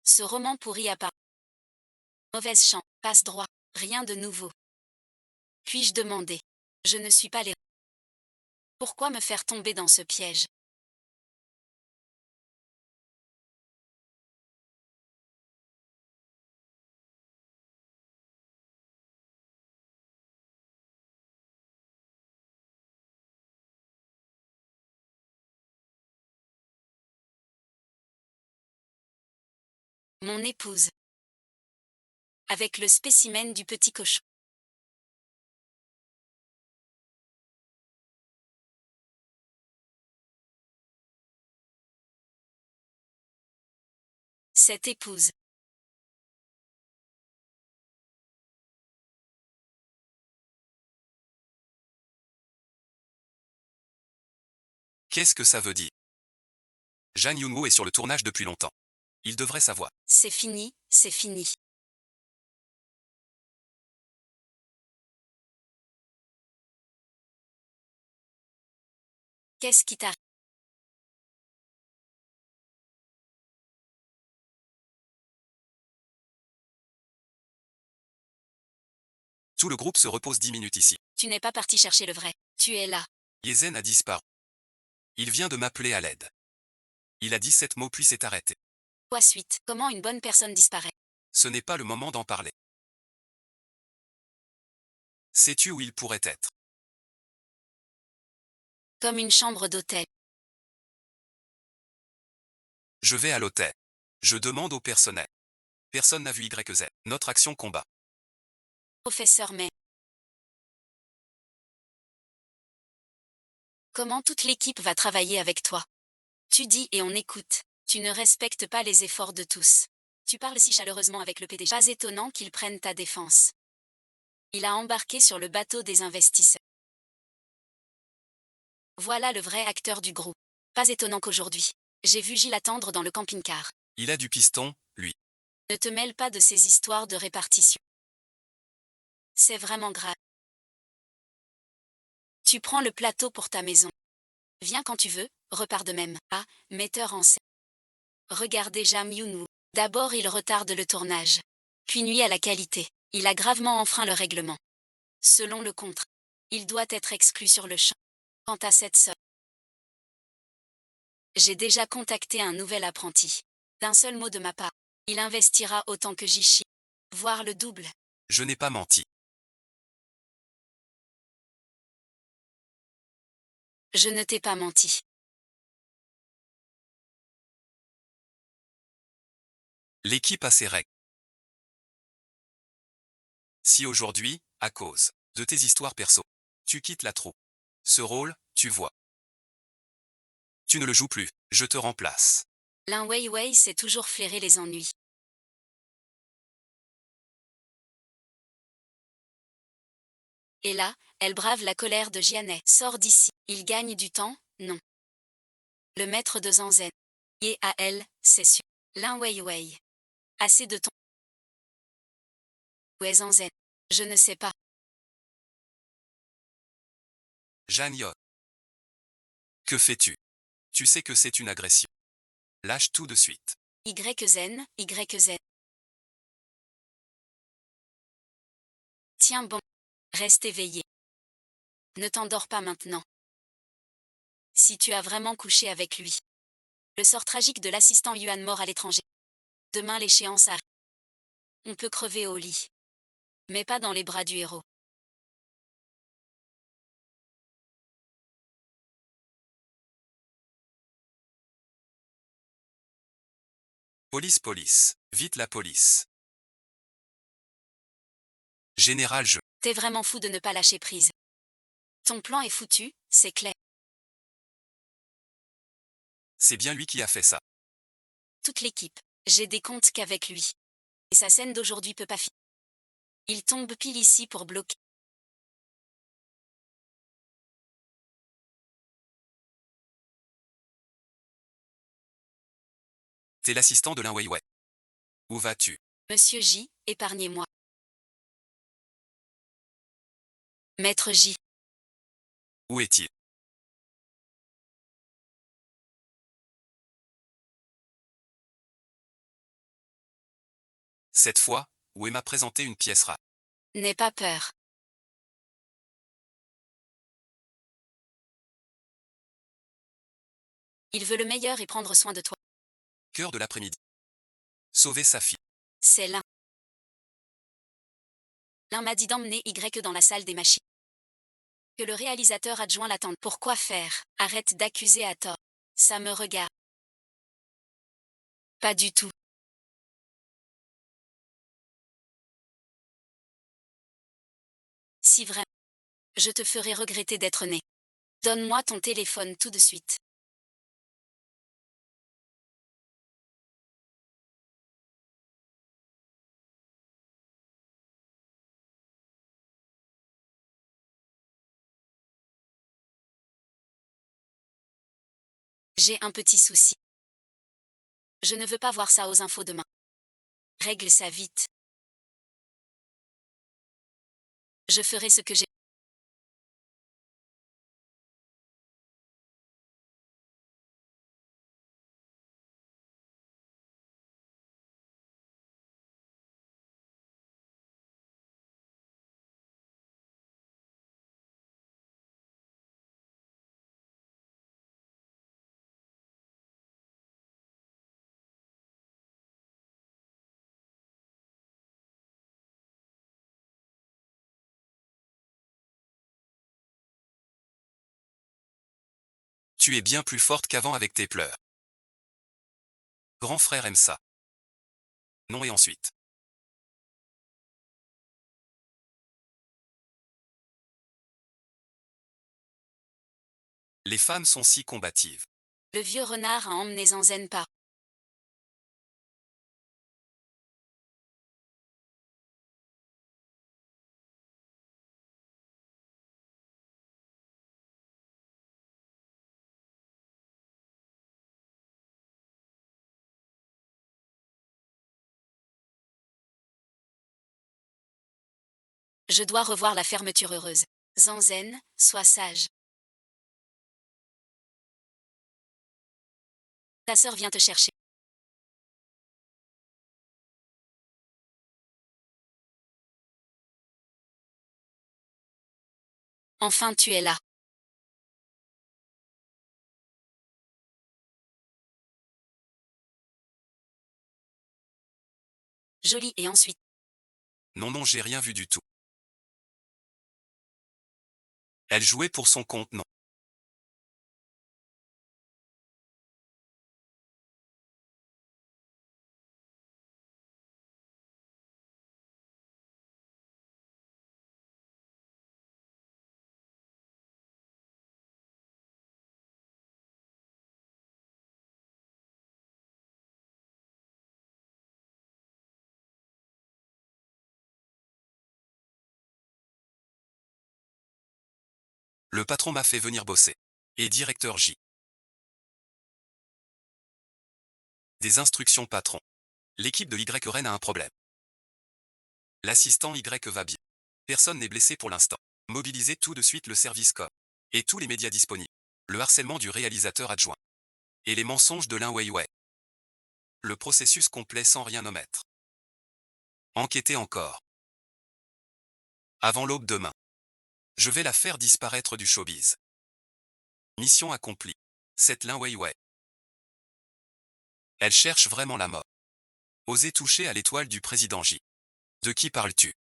Ce roman pourri à part. Mauvaise chance, passe droit, rien de nouveau. Puis-je demander? Je ne suis pas les. Pourquoi me faire tomber dans ce piège? Mon épouse. Avec le spécimen du petit cochon. Cette épouse. Qu'est-ce que ça veut dire? Jang Yoon-woo est sur le tournage depuis longtemps. Il devrait savoir. C'est fini, c'est fini. Qu'est-ce qui t'arrive? Tout le groupe se repose 10 minutes ici. Tu n'es pas parti chercher le vrai. Tu es là. Yezen a disparu. Il vient de m'appeler à l'aide. Il a dit 7 mots puis s'est arrêté. Quoi suite? Comment une bonne personne disparaît? Ce n'est pas le moment d'en parler. Sais-tu où il pourrait être? Comme une chambre d'hôtel. Je vais à l'hôtel. Je demande au personnel. Personne n'a vu YZ. Notre action combat. Professeur mais. Comment toute l'équipe va travailler avec toi? Tu dis et on écoute. Tu ne respectes pas les efforts de tous. Tu parles si chaleureusement avec le PDG. Pas étonnant qu'il prenne ta défense. Il a embarqué sur le bateau des investisseurs. Voilà le vrai acteur du groupe. Pas étonnant qu'aujourd'hui. J'ai vu Gilles attendre dans le camping-car. Il a du piston, lui. Ne te mêle pas de ces histoires de répartition. C'est vraiment grave. Tu prends le plateau pour ta maison. Viens quand tu veux, repars de même. Ah, metteur en scène. Regardez Jang Yoon-woo. D'abord il retarde le tournage. Puis nuit à la qualité. Il a gravement enfreint le règlement. Selon le contrat, il doit être exclu sur le champ. Quant à cette somme, j'ai déjà contacté un nouvel apprenti. D'un seul mot de ma part, il investira autant que Jishi. Voire le double. Je n'ai pas menti. Je ne t'ai pas menti. L'équipe a ses règles. Si aujourd'hui, à cause de tes histoires perso, tu quittes la troupe, ce rôle, tu vois. Tu ne le joues plus, je te remplace. Lin Weiwei sait toujours flairer les ennuis. Et là, elle brave la colère de Jianet. Sors d'ici. Il gagne du temps, non. Le maître de Zanzen. Et à elle, c'est sûr. Lin Weiwei. Assez de ton. Où est Zanzen? Je ne sais pas. Jang Yeon. Que fais-tu? Tu sais que c'est une agression. Lâche tout de suite. YZ. Tiens bon. Reste éveillé. Ne t'endors pas maintenant. Si tu as vraiment couché avec lui. Le sort tragique de l'assistant Yuan mort à l'étranger. Demain l'échéance arrive. On peut crever au lit. Mais pas dans les bras du héros. Police. Vite la police. Général, je. T'es vraiment fou de ne pas lâcher prise. Ton plan est foutu, c'est clair. C'est bien lui qui a fait ça. Toute l'équipe. J'ai des comptes qu'avec lui. Et sa scène d'aujourd'hui peut pas finir. Il tombe pile ici pour bloquer. T'es l'assistant de Lin Weiwei. Où vas-tu? Monsieur J, épargnez-moi. Maître J. Où est-il? Cette fois, Wei m'a présenté une pièce rare. N'aie pas peur. Il veut le meilleur et prendre soin de toi. Cœur de l'après-midi. Sauver sa fille. C'est l'un. L'un m'a dit d'emmener Y dans la salle des machines. Que le réalisateur adjoint l'attend. Pourquoi faire? Arrête d'accuser à tort. Ça me regarde. Pas du tout. Si vrai. Je te ferai regretter d'être né. Donne-moi ton téléphone tout de suite. J'ai un petit souci. Je ne veux pas voir ça aux infos demain. Règle ça vite. Je ferai ce que j'ai. Tu es bien plus forte qu'avant avec tes pleurs. Grand frère aime ça. Non et ensuite. Les femmes sont si combatives. Le vieux renard a emmené Zanzen par. Je dois revoir la fermeture heureuse. Zanzen, sois sage. Ta sœur vient te chercher. Enfin tu es là. Joli et ensuite. Non non j'ai rien vu du tout. Elle jouait pour son compte non. Le patron m'a fait venir bosser. Et directeur J. Des instructions patron. L'équipe de Y Ren a un problème. L'assistant Y va bien. Personne n'est blessé pour l'instant. Mobilisez tout de suite le service com. Et tous les médias disponibles. Le harcèlement du réalisateur adjoint. Et les mensonges de Lin Weiwei. Le processus complet sans rien omettre. Enquêtez encore. Avant l'aube demain. Je vais la faire disparaître du showbiz. Mission accomplie. Cette Lin Weiwei. Elle cherche vraiment la mort. Osez toucher à l'étoile du président J. De qui parles-tu?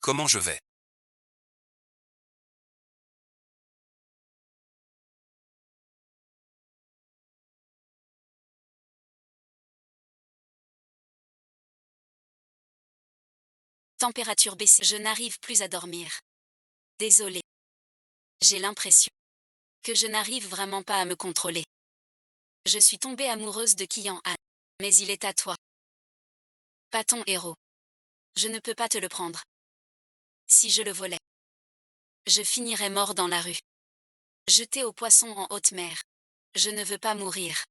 Comment je vais? Température baissée. Je n'arrive plus à dormir. Désolé. J'ai l'impression que je n'arrive vraiment pas à me contrôler. Je suis tombée amoureuse de Kian-Han. Mais il est à toi. Pas ton héros. Je ne peux pas te le prendre. Si je le volais, je finirais mort dans la rue. Jeté au poisson en haute mer. Je ne veux pas mourir.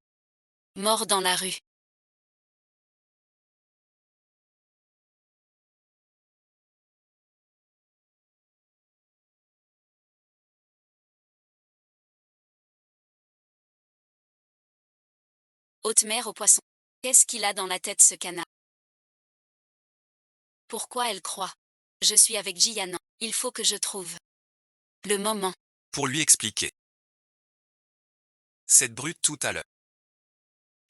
Mort dans la rue. Haute mer au poisson. Qu'est-ce qu'il a dans la tête ce canard? Pourquoi elle croit? Je suis avec Jianan. Il faut que je trouve le moment. Pour lui expliquer. Cette brute tout à l'heure.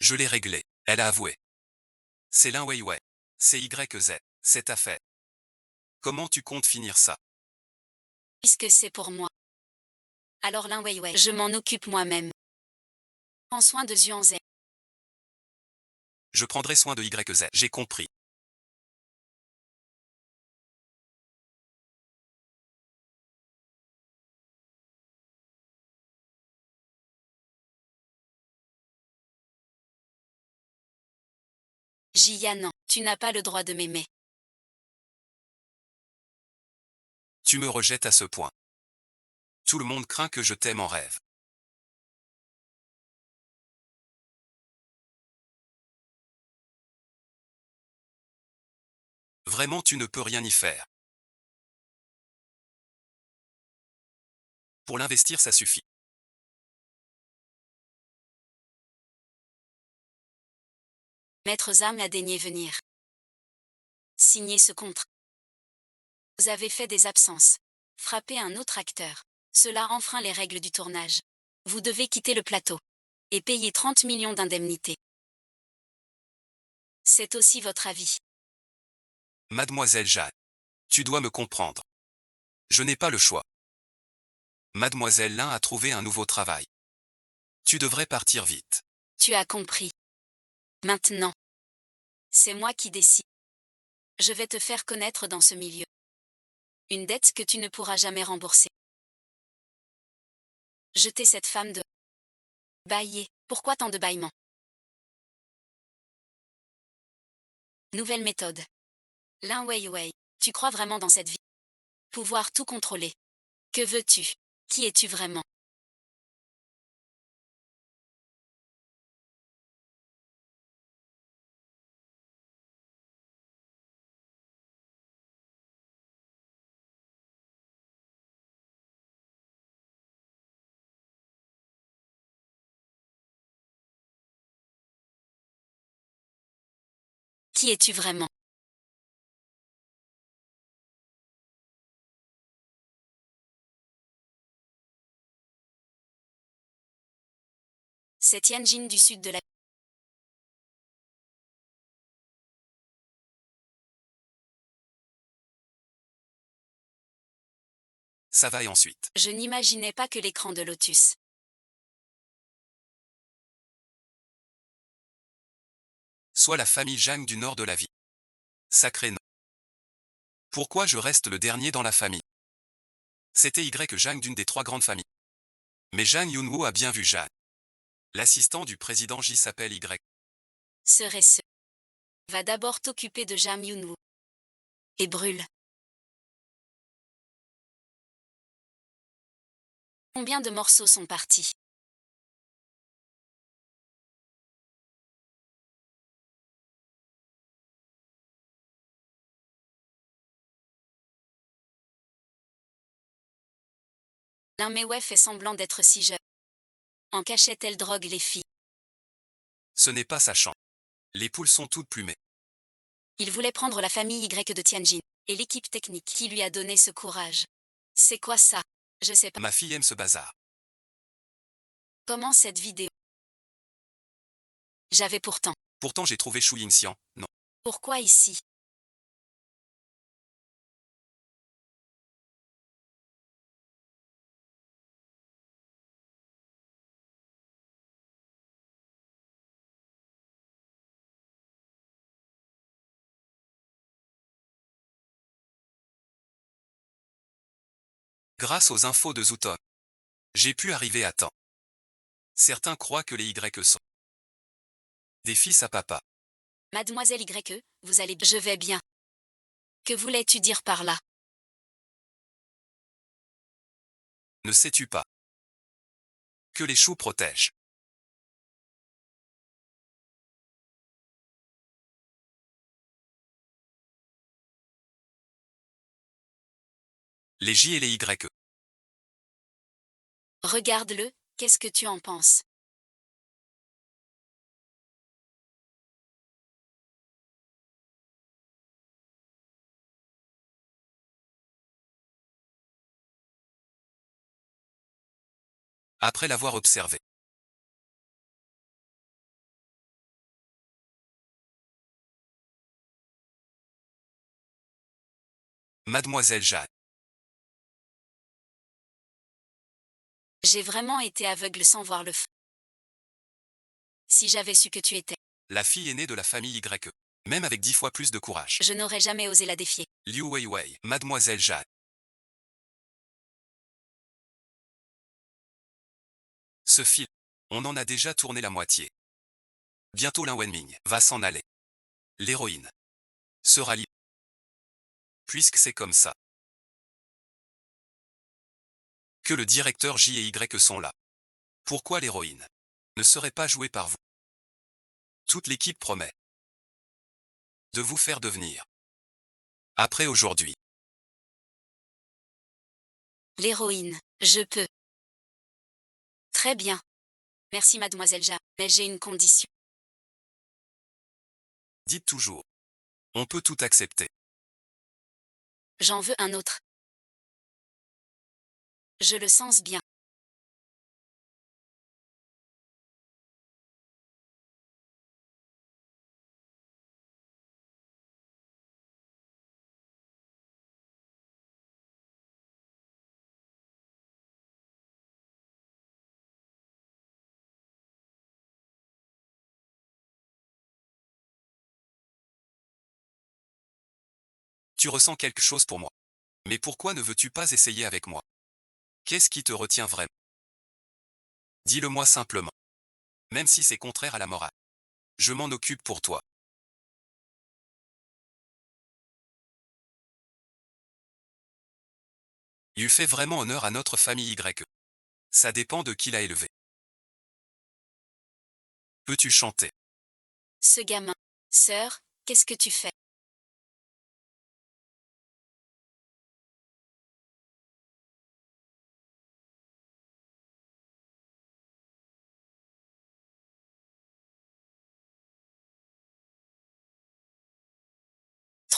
Je l'ai réglée, elle a avoué. C'est Lin Weiwei. C'est YZ. Cette affaire. Comment tu comptes finir ça? Puisque c'est pour moi. Alors Lin Weiwei, je m'en occupe moi-même. Prends soin de Zhuangze. Je prendrai soin de YZ. J'ai compris. Jianan, tu n'as pas le droit de m'aimer. Tu me rejettes à ce point. Tout le monde craint que je t'aime en rêve. Vraiment tu ne peux rien y faire. Pour l'investir ça suffit. Maître Zhang a daigné venir signer ce contrat. Vous avez fait des absences. Frappé un autre acteur. Cela enfreint les règles du tournage. Vous devez quitter le plateau. Et payer 30 millions d'indemnités. C'est aussi votre avis. Mademoiselle Jeanne. Tu dois me comprendre. Je n'ai pas le choix. Mademoiselle Lin a trouvé un nouveau travail. Tu devrais partir vite. Tu as compris. Maintenant. C'est moi qui décide. Je vais te faire connaître dans ce milieu. Une dette que tu ne pourras jamais rembourser. Jeter cette femme de... Bailler. Pourquoi tant de bâillements? Nouvelle méthode. Lin Weiwei, tu crois vraiment dans cette vie? Pouvoir tout contrôler. Que veux-tu? Qui es-tu vraiment? Qui es-tu vraiment? C'est Tianjin du sud de la... Ça va et ensuite. Je n'imaginais pas que l'écran de Lotus. Soit la famille Zhang du nord de la vie. Sacré nom. Pourquoi je reste le dernier dans la famille? C'était Y Zhang d'une des trois grandes familles. Mais Zhang Yunwu a bien vu Zhang. L'assistant du président J s'appelle Y. Serait-ce. Va d'abord t'occuper de Jam Yunwu. Et brûle. Combien de morceaux sont partis? Lin Weiwei fait semblant d'être si jeune. En cachette elle drogue les filles. Ce n'est pas sa chance. Les poules sont toutes plumées. Il voulait prendre la famille Y de Tianjin. Et l'équipe technique qui lui a donné ce courage. C'est quoi ça? Je sais pas. Ma fille aime ce bazar. Comment cette vidéo? J'avais pourtant. Pourtant j'ai trouvé Shu Yingxian. Non. Pourquoi ici? Grâce aux infos de Zooton, j'ai pu arriver à temps. Certains croient que les Y sont des fils à papa. Mademoiselle YE, vous allez... Je vais bien. Que voulais-tu dire par là? Ne sais-tu pas que les choux protègent? Les J et les Y. Regarde-le, qu'est-ce que tu en penses? Après l'avoir observé. Mademoiselle Jade. J'ai vraiment été aveugle sans voir le feu. Si j'avais su que tu étais, La fille aînée de la famille Y. Même avec 10 fois plus de courage. je n'aurais jamais osé la défier. Liu Weiwei. Mademoiselle Jade. Ce film, on en a déjà tourné la moitié. Bientôt Lin Wenming va s'en aller. L'héroïne sera libre. Puisque c'est comme ça que le directeur J et Y sont là. Pourquoi l'héroïne ne serait pas jouée par vous? Toute l'équipe promet de vous faire devenir. Après aujourd'hui. L'héroïne, je peux. Très bien. Merci mademoiselle Ja, mais j'ai une condition. Dites toujours. On peut tout accepter. J'en veux un autre. Je le sens bien. Tu ressens quelque chose pour moi. Mais pourquoi ne veux-tu pas essayer avec moi? Qu'est-ce qui te retient vraiment? Dis-le-moi simplement. Même si c'est contraire à la morale. Je m'en occupe pour toi. Il fait vraiment honneur à notre famille Y. Ça dépend de qui l'a élevé. Peux-tu chanter? Ce gamin. Sœur, qu'est-ce que tu fais?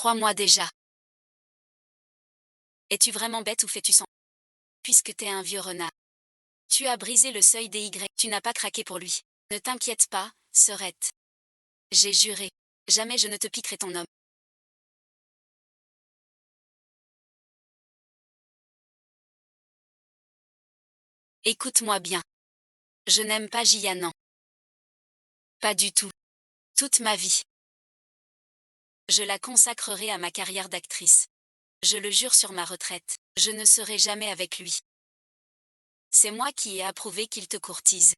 Trois mois déjà. Es-tu vraiment bête ou fais-tu sans? Puisque t'es un vieux renard. Tu as brisé le seuil des Y. Tu n'as pas craqué pour lui. Ne t'inquiète pas, sœurette. J'ai juré. Jamais je ne te piquerai ton homme. Écoute-moi bien. Je n'aime pas Jianan. Pas du tout. Toute ma vie. Je la consacrerai à ma carrière d'actrice. Je le jure sur ma retraite, je ne serai jamais avec lui. C'est moi qui ai approuvé qu'il te courtise.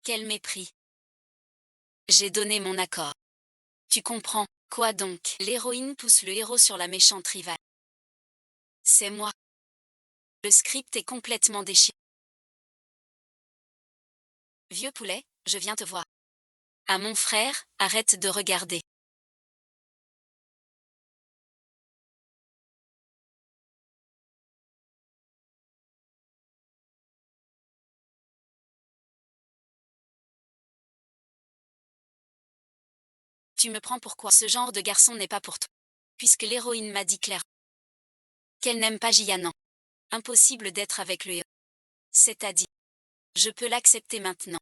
Quel mépris. J'ai donné mon accord. Tu comprends, quoi donc? L'héroïne pousse le héros sur la méchante rivale. C'est moi. Le script est complètement déchiré. Vieux poulet, je viens te voir. À mon frère, arrête de regarder. Tu me prends pour quoi? Ce genre de garçon n'est pas pour toi. Puisque l'héroïne m'a dit clairement qu'elle n'aime pas Jianan. Impossible d'être avec le héros. C'est-à-dire, je peux l'accepter maintenant.